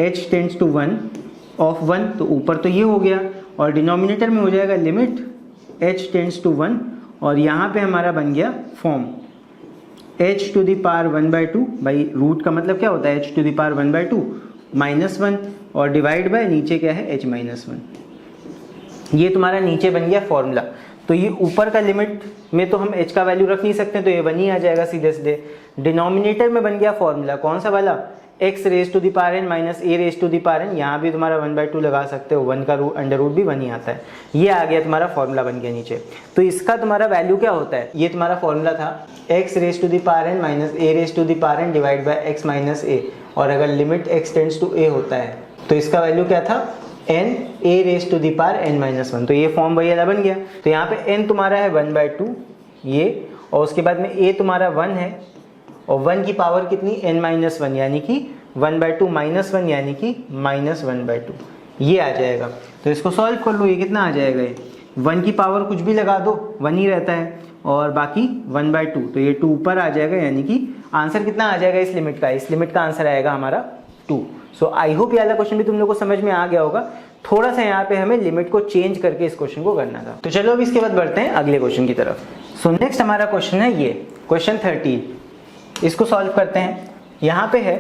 h tends to 1 of 1, तो ऊपर तो ये हो गया और डिनोमिनेटर में हो जाएगा लिमिट h टेंड्स टू 1 और यहाँ पे हमारा बन गया form h to the power 1/2, भाई रूट का मतलब क्या होता है h to the power 1/2 minus 1 और डिवाइड बाय नीचे क्या है h माइनस 1। ये तुम्हारा नीचे बन गया फॉर्मूला। तो ये ऊपर का लिमिट में तो हम h का वैल्यू रख नहीं सकते तो ये 1 ही आ जाएगा सीधे सीधे। डिनोमिनेटर में बन गया फॉर्मूला कौन सा वाला, x raise to the power n minus a raise to the power n, यहाँ भी तुम्हारा 1/2 लगा सकते हो, 1 का अंडर रूट भी 1 ही आता है। ये आ गया तुम्हारा फॉर्मूला बन गया नीचे। तो इसका तुम्हारा वैल्यू क्या होता है, ये तुम्हारा फॉर्मूला था x raise to the power n minus a raise to the power n divide by x minus a, और अगर limit x tends to a होता है तो इसका वैल्यू क्या था n a raise to the power n minus 1। तो ये फॉर्म वही वाला बन गया। तो यहाँ पे n तुम्हारा है 1/2 ये, और उसके बाद में a तुम्हारा 1 है और 1 की पावर कितनी n माइनस 1 यानी कि 1/2 माइनस 1 यानी कि माइनस 1/2, ये आ जाएगा। तो इसको सॉल्व कर लो, ये कितना आ जाएगा, ये 1 की पावर कुछ भी लगा दो 1 ही रहता है और बाकी 1/2, तो ये 2 ऊपर आ जाएगा यानी कि आंसर कितना आ जाएगा इस लिमिट का, इस लिमिट का आंसर आएगा हमारा 2। सो आई होप ये वाला क्वेश्चन भी तुम लोग को समझ में आ गया होगा। थोड़ा सा यहाँ पे हमें लिमिट को चेंज करके इस क्वेश्चन को करना था। तो चलो अब इसके बाद बढ़ते हैं अगले क्वेश्चन की तरफ। सो नेक्स्ट हमारा क्वेश्चन है ये क्वेश्चन 13, इसको सॉल्व करते हैं। यहाँ पे है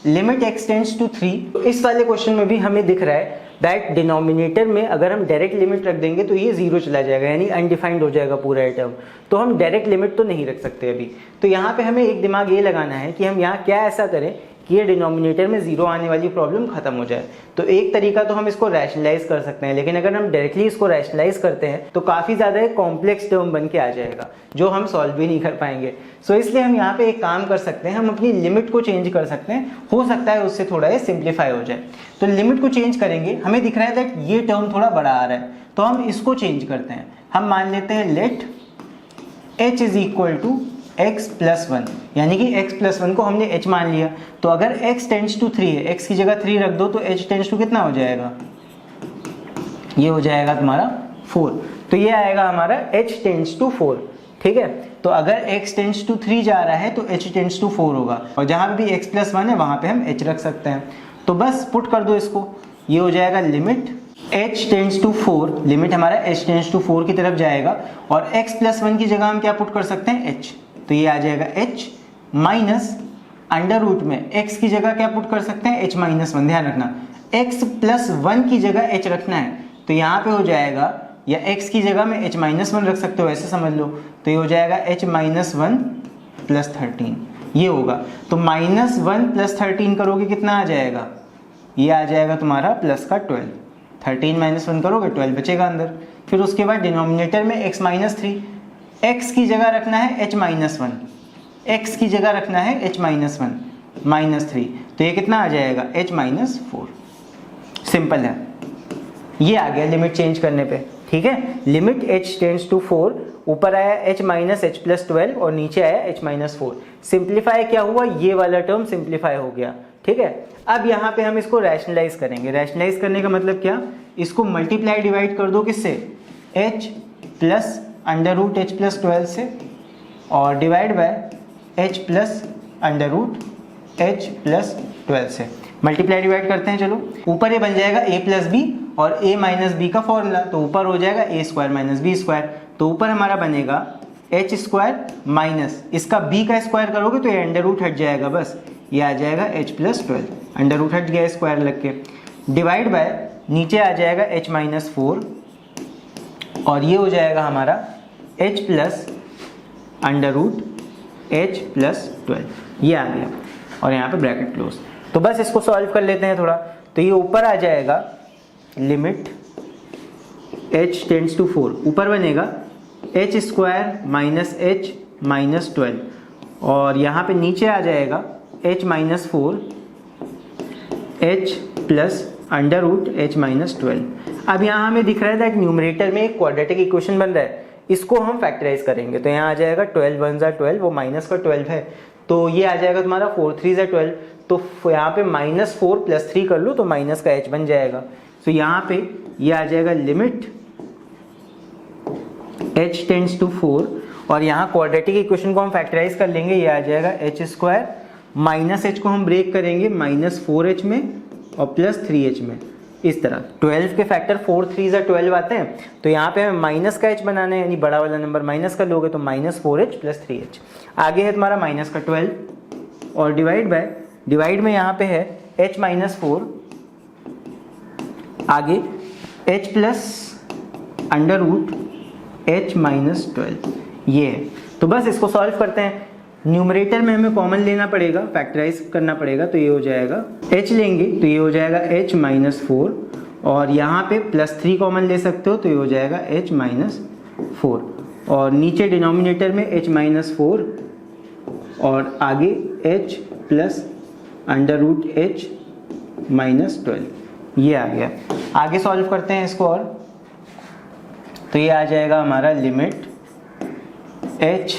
लिमिट x टेंड्स टू 3। तो इस वाले क्वेश्चन में भी हमें दिख रहा है दैट डिनोमिनेटर में अगर हम डायरेक्ट लिमिट रख देंगे तो ये 0 चला जाएगा यानी अनडिफाइंड हो जाएगा पूरा ये टर्म, तो हम डायरेक्ट लिमिट तो नहीं रख सकते अभी। तो यहाँ पे हमें एक दिमाग ये लगाना है कि हम यहाँ क्या ऐसा करें कि ये डिनोमिनेटर में 0 आने वाली प्रॉब्लम खत्म हो जाए। तो एक तरीका तो हम इसको रैशनलाइज कर सकते हैं, लेकिन अगर हम डायरेक्टली इसको रैशनलाइज करते हैं तो काफ़ी ज़्यादा एक कॉम्प्लेक्स टर्म बन के आ जाएगा जो हम सॉल्व भी नहीं कर पाएंगे। सो इसलिए हम यहाँ पे एक काम कर सकते हैं, हम अपनी लिमिट को चेंज कर सकते हैं, हो सकता है उससे थोड़ा ये सिंप्लीफाई हो जाए। तो लिमिट को चेंज करेंगे, हमें दिख रहा है दैट ये टर्म थोड़ा बड़ा आ रहा है तो हम इसको चेंज करते हैं। हम मान लेते हैं let h is equal to x plus 1, यानी कि x प्लस 1 को हमने h मान लिया। तो अगर x टेंड्स टू 3 है, x की जगह 3 रख दो तो h टेंड्स टू कितना हो जाएगा, ये हो जाएगा तुम्हारा 4। तो ये आएगा हमारा h टेंड्स टू 4, ठीक है। तो अगर x टेंड्स टू 3 जा रहा है तो h टेंड्स टू 4 होगा, और जहां पे भी x प्लस 1 है वहां पे हम h रख सकते हैं। तो बस पुट कर दो इसको, ये हो जाएगा limit h tends to 4, limit हमारा h टेंड्स टू 4 की तरफ जाएगा और x प्लस 1 की जगह हम क्या पुट कर सकते हैं h, तो ये आ जाएगा h माइनस अंडर रूट में x की जगह क्या पुट कर सकते हैं h माइनस 1। ध्यान रखना x प्लस 1 की जगह h रखना है, तो यहाँ पे हो जाएगा, या x की जगह में h माइनस 1 रख सकते हो ऐसे समझ लो, तो ये हो जाएगा h माइनस 1 प्लस 13, ये होगा। तो माइनस 1 प्लस 13 करोगे कितना आ जाएगा, ये आ जाएगा तुम्हारा प्लस का 12, 13 माइनस 1 करोगे 12 बचेगा अंदर। फिर उसके बाद डिनोमिनेटर में x माइनस 3, x की जगह रखना है h माइनस 1, x की जगह रखना है h माइनस 1 माइनस 3, तो ये कितना आ जाएगा h माइनस 4। सिंपल है, ये आ गया लिमिट चेंज करने पे, ठीक है। लिमिट h टेंड्स टू 4, ऊपर आया h माइनस h प्लस 12 और नीचे आया h माइनस 4। सिंप्लीफाई क्या हुआ, ये वाला टर्म सिंप्लीफाई हो गया, ठीक है। अब यहाँ पे हम इसको रैशनलाइज करेंगे। रैशनलाइज करने का मतलब क्या, इसको मल्टीप्लाई डिवाइड कर दो किससे, h plus under root h plus 12 से, और divide by h plus under root h plus 12 से। मल्टीप्लाई डिवाइड करते हैं, चलो। ऊपर ये बन जाएगा a प्लस बी और a माइनस बी का फॉर्मूला, तो ऊपर हो जाएगा a square minus b square, तो ऊपर हमारा बनेगा एच स्क्वायर माइनस इसका b का स्क्वायर करोगे तो ये अंडर रूट हट जाएगा, बस ये आ जाएगा h प्लस 12, अंडर रूट हट गया स्क्वायर लग के, डिवाइड बाय नीचे आ जाएगा h माइनस 4 और ये हो जाएगा हमारा h plus under root h plus 12, ये आ गया और यहाँ पे ब्रैकेट क्लोज। तो बस इसको सॉल्व कर लेते हैं थोड़ा। तो ये ऊपर आ जाएगा लिमिट h टेंड्स टू 4, ऊपर बनेगा h square minus h minus 12 और यहाँ पे नीचे आ जाएगा h minus 4 h plus under root h minus 12। अब यहाँ हमें दिख रहा है दैट न्यूमरेटर में एक क्वाड्रेटिक इक्वेशन बन रहा है, इसको हम फैक्टराइज करेंगे। तो यहाँ आ जाएगा 12 1 ज़ा 12, वो माइनस का 12 है, तो ये आ जाएगा तुम्हारा 4 3 ज़ा 12, तो यहाँ पे माइनस 4 प्लस 3 कर लो तो माइनस का h बन जाएगा। तो यहाँ पे ये आ जाएगा लिमिट h टेंड्स टू 4 और यहाँ क्वाड्रेटिक इक्वेशन को हम फैक्टराइज कर लेंगे, ये आ जाएगा h स्क्वायर माइनस h को हम ब्रेक करेंगे माइनस 4h में और प्लस 3h में, इस तरह 12 के फैक्टर 4 3 ज़ा 12 आते हैं, तो यहाँ पे हमें माइनस का h बनाना है, यानी बड़ा वाला नंबर माइनस का लोगे तो माइनस 4h प्लस 3h। आगे है तुम्हारा माइनस का 12 और डिवाइड बाय, डिवाइड में यहाँ पे है h माइनस 4, आगे h plus under root h minus 12, ये है। तो बस इसको सॉल्व करते हैं। न्यूमरेटर में हमें कॉमन लेना पड़ेगा, फैक्टराइज करना पड़ेगा, तो ये हो जाएगा h लेंगे तो ये हो जाएगा h माइनस 4 और यहाँ पे प्लस 3 कॉमन ले सकते हो तो ये हो जाएगा h माइनस 4 और नीचे डिनोमिनेटर में h माइनस 4 और आगे h plus under root h minus 12, ये आ गया। आगे सॉल्व करते हैं इसको, और तो ये आ जाएगा हमारा limit h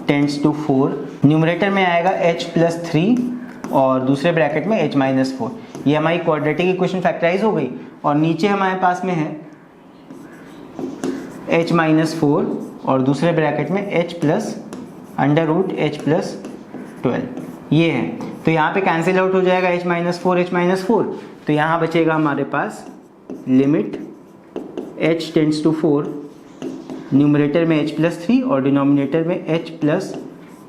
tends to 4, numerator में आएगा h प्लस 3 और दूसरे ब्रैकेट में h माइनस 4, ये हमारी क्वाड्रेटिक इक्वेशन फैक्टराइज हो गई। और नीचे हमारे पास में है h माइनस 4 और दूसरे ब्रैकेट में h plus under root h plus 12, ये है। तो यहाँ पे कैंसिल आउट हो जाएगा h माइनस 4, तो यहाँ बचेगा हमारे पास limit h tends to 4, numerator में h प्लस 3 और डिनोमिनेटर में h plus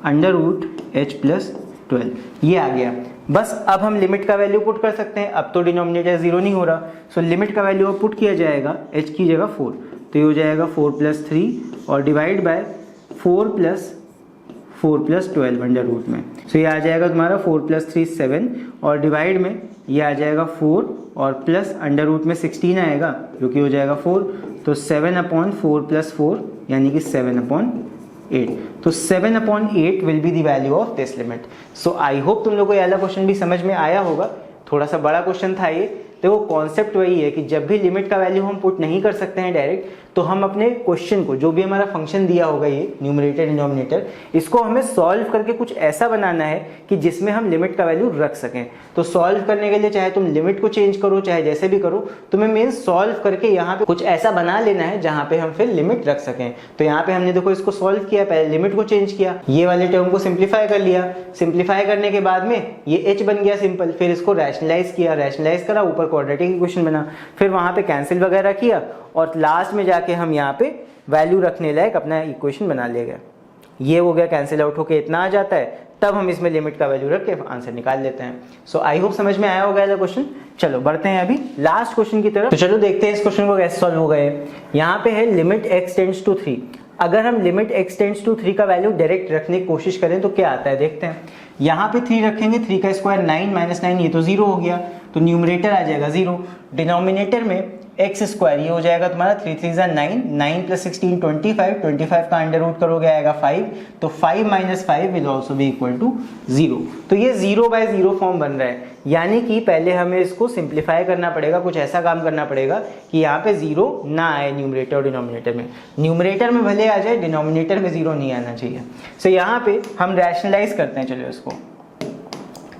under root h plus 12, ये आ गया। बस अब हम लिमिट का वैल्यू पुट कर सकते हैं, अब तो डिनोमिनेटर 0 नहीं हो रहा, सो लिमिट का वैल्यू अब पुट किया जाएगा h की जगह 4, तो ये हो जाएगा 4 प्लस 3 और divide by 4 plus 12 under root में, सो ये आ जाएगा तुम्हारा 4 प्लस 3 7 और डिवाइड में ये आ जाएगा 4 और प्लस अंडर रूट में 16 आएगा जो कि हो जाएगा 4, तो 7/4 प्लस 4 यानी कि 7/8, तो 7/8 will be the value of this limit. So I hope तुम लोगों को ये वाला क्वेश्चन भी समझ में आया होगा। थोड़ा सा बड़ा क्वेश्चन था ये, तो वो कॉन्सेप्ट वही है कि जब भी लिमिट का वैल्यू हम पुट नहीं कर सकते हैं डायरेक्ट, तो हम अपने क्वेश्चन को, जो भी हमारा फंक्शन दिया होगा ये न्यूमरेटर डिनोमिनेटर, इसको हमें सॉल्व करके कुछ ऐसा बनाना है कि जिसमें हम लिमिट का वैल्यू रख सकें। तो सॉल्व करने के लिए चाहे तुम लिमिट को चेंज करो चाहे जैसे भी करो, तुम्हें मेन सॉल्व करके यहाँ पे कुछ ऐसा बना लेना है जहाँ पे हम फिर लिमिट रख सकें। तो यहाँ पे हमने देखो इसको सॉल्व किया, पहले लिमिट को चेंज किया, ये वाले टर्म को सिंप्लीफाई कर लिया, सिंप्लीफाई करने के बाद में ये h बन गया सिंपल, फिर इसको रैशनलाइज किया, रैशनलाइज करा, ऊपर क्वाड्रेटिक इक्वेशन बना, फिर वहां पे कैंसिल वगैरह किया और लास्ट में जाके हम यहाँ पे वैल्यू रखने लायक अपना इक्वेशन बना लिया गया। ये हो गया, कैंसिल आउट होके इतना आ जाता है, तब हम इसमें लिमिट का वैल्यू रख के आंसर निकाल लेते हैं। सो आई होप समझ में आया होगा ये क्वेश्चन। चलो बढ़ते हैं अभी लास्ट क्वेश्चन की तरफ। तो चलो देखते हैं इस क्वेश्चन को कैसे सॉल्व हो गए। यहाँ पे है लिमिट x टेंड्स टू 3। अगर हम लिमिट x टेंड्स टू 3 का वैल्यू डायरेक्ट रखने की कोशिश करें तो क्या आता है देखते हैं। यहाँ पे 3 रखेंगे, 3 का स्क्वायर 9 माइनस 9, ये तो 0 हो गया, तो न्यूमरेटर आ जाएगा 0, डिनोमिनेटर में एक्स स्क्वायर, ये हो जाएगा तुम्हारा 3 3 ज़ा 9, 9 प्लस 16 25, 25 का अंडर रूट करोगे आएगा 5, तो 5 माइनस 5 will also be equal to 0। तो ये 0/0 फॉर्म बन रहा है, यानी कि पहले हमें इसको सिंप्लीफाई करना पड़ेगा, कुछ ऐसा काम करना पड़ेगा कि यहाँ पे 0 ना आए न्यूमरेटर और डिनोमिनेटर में। न्यूमरेटर में भले आ जाए, डिनोमिनेटर में 0 नहीं आना चाहिए। सो यहाँ पे हम रैशनलाइज करते हैं, चलो इसको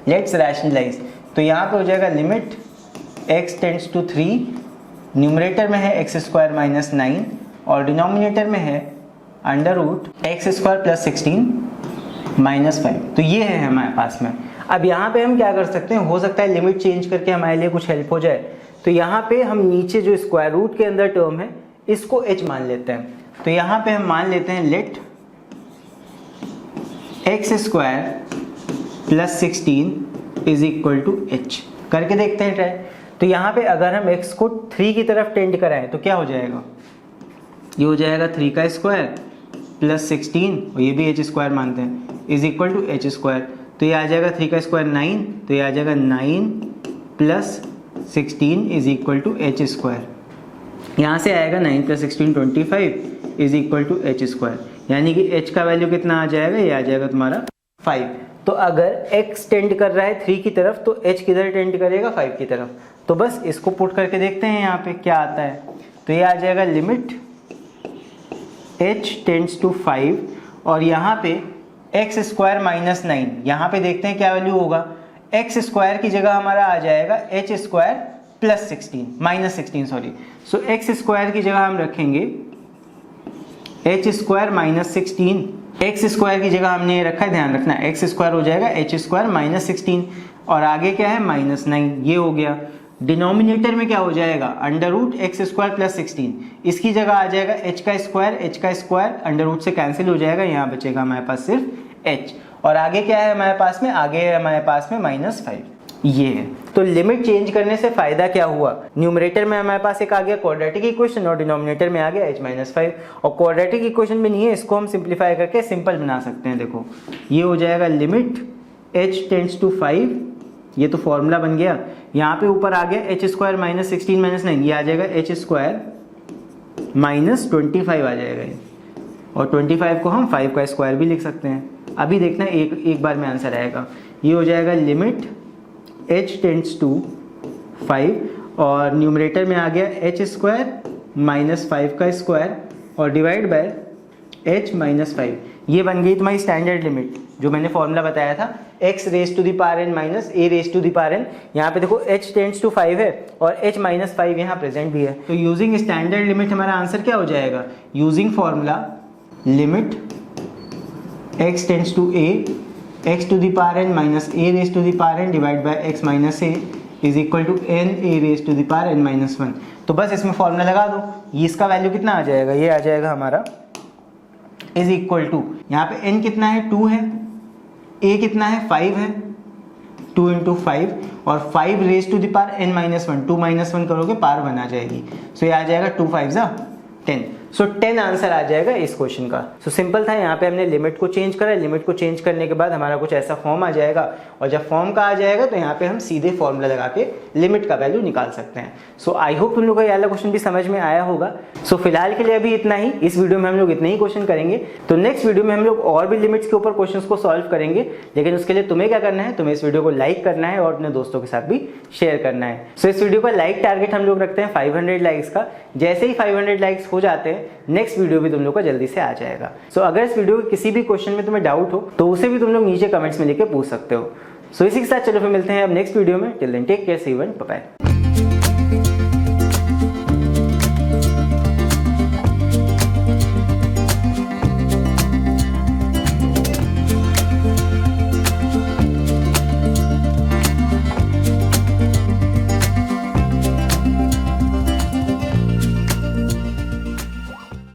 लेट्स रैशनलाइज। तो यहाँ पे हो जाएगा limit x tends to 3, numerator में है x स्क्वायर माइनस 9 और डिनोमिनेटर में है under root x square plus 16 minus 5। तो ये है हमारे पास में। अब यहाँ पे हम क्या कर सकते हैं, हो सकता है लिमिट चेंज करके हमारे लिए कुछ हेल्प हो जाए। तो यहाँ पे हम नीचे जो स्क्वायर रूट के अंदर टर्म है इसको h मान लेते हैं। तो यहाँ पे हम मान लेते हैं let x square plus 16 is equal to h। करके देखते हैं ट्राई। तो यहाँ पे अगर हम x को 3 की तरफ टेंड कराएं तो क्या हो जाएगा, ये हो जाएगा 3 का स्क्वायर प्लस 16 और ये भी h स्क्वायर मानते हैं is equal to h square. तो ये आ जाएगा 3 का स्क्वायर 9, तो ये आ जाएगा 9 plus 16 is equal to h square. यहाँ से आएगा 9 plus 16 25 is equal to h square, यानी कि h का वैल्यू कितना आ जाएगा, ये आ जाएगा तुम्हारा 5। तो अगर x टेंड कर रहा है 3 की तरफ तो h किधर टेंड करेगा, 5 की तरफ। तो बस इसको पुट करके देखते हैं यहाँ पे क्या आता है। तो ये आ जाएगा लिमिट h टेंड्स टू 5 और यहाँ पे x स्क्वायर माइनस 9, यहाँ पे देखते हैं क्या वैल्यू होगा। x स्क्वायर की जगह हमारा आ जाएगा h square plus 16 minus 16 sorry. So x square की जगह हम रखेंगे h square minus 16। x square की जगह हमने ये रखा है, ध्यान रखना x स्क्वायर हो जाएगा h स्क्वायर माइनस 16 और आगे क्या है माइनस 9, ये हो गया। डिनोमिनेटर में क्या हो जाएगा under root x square plus 16, इसकी जगह आ जाएगा h का स्क्वायर अंडर रूट से कैंसिल हो जाएगा, यहाँ बचेगा हमारे पास सिर्फ h। और आगे क्या है हमारे पास में, आगे है हमारे पास में माइनस 5, ये है। तो लिमिट चेंज करने से फायदा क्या हुआ, न्यूमरेटर में हमारे पास एक आ गया क्वाड्रेटिक इक्वेशन और डिनोमिनेटर में आ गया h माइनस 5। और क्वाड्रेटिक इक्वेशन में नहीं है, इसको हम सिंप्लीफाई करके सिंपल बना सकते हैं। देखो ये हो जाएगा लिमिट h टेंड्स टू 5, ये तो फॉर्मूला बन गया। यहाँ पे ऊपर आ गया h स्क्वायर माइनस 16 माइनस 9, ये आ जाएगा h स्क्वायर माइनस 25 आ जाएगा ये। और 25 को हम 5 का स्क्वायर भी लिख सकते हैं। अभी देखना एक बार में आंसर आएगा। ये हो जाएगा लिमिट h टेंड्स टू 5 और न्यूमरेटर में आ गया h स्क्वायर माइनस 5 का स्क्वायर और डिवाइड बाय h माइनस 5। ये बन गई तुम्हारी स्टैंडर्ड लिमिट जो मैंने फॉर्मूला बताया था, x raise to the power n minus a raise to the power n। यहाँ पे देखो h टेंड्स टू 5 है और h माइनस 5 यहाँ प्रेजेंट भी है। तो यूजिंग स्टैंडर्ड लिमिट हमारा आंसर क्या हो जाएगा, using formula limit x tends to a x to the power n minus a raise to the power n divide by x minus a is equal to n a raise to the power n minus 1। तो बस इसमें formula लगा दो, ये इसका value कितना आ जाएगा, ये आ जाएगा हमारा इज इक्वल टू, यहाँ पे n कितना है 2 है, a कितना है 5 है, 2 इंटू 5 और 5 raise to the power n minus 1, 2 minus 1 करोगे पावर 1 आ जाएगी। सो ये आ जाएगा 2 5 10। सो 10 आंसर आ जाएगा इस क्वेश्चन का। सो सिंपल था, यहाँ पे हमने लिमिट को चेंज करा, लिमिट को चेंज करने के बाद हमारा कुछ ऐसा फॉर्म आ जाएगा और जब फॉर्म का आ जाएगा तो यहाँ पे हम सीधे फॉर्मूला लगा के लिमिट का वैल्यू निकाल सकते हैं। सो आई होप तुम लोग को ये वाला क्वेश्चन भी समझ में आया होगा। सो फिलहाल के लिए अभी इतना ही, इस वीडियो में हम लोग इतने ही क्वेश्चन करेंगे। तो नेक्स्ट वीडियो में हम लोग और भी लिमिट्स के ऊपर क्वेश्चन को सॉल्व करेंगे, लेकिन उसके लिए तुम्हें क्या करना है, तुम्हें इस वीडियो को लाइक करना है और अपने दोस्तों के साथ भी शेयर करना है। सो इस वीडियो का लाइक टारगेट हम लोग रखते हैं 500 लाइक्स का। जैसे ही 500 लाइक्स हो जाते हैं नेक्स्ट वीडियो भी तुम लोग को जल्दी से आ जाएगा। सो अगर इस वीडियो के किसी भी क्वेश्चन में तुम्हें डाउट हो तो उसे भी तुम लोग नीचे कमेंट्स में लिख के पूछ सकते हो। सो इसी के साथ चलो फिर मिलते हैं अब नेक्स्ट वीडियो में। Till then take care, see you and bye bye.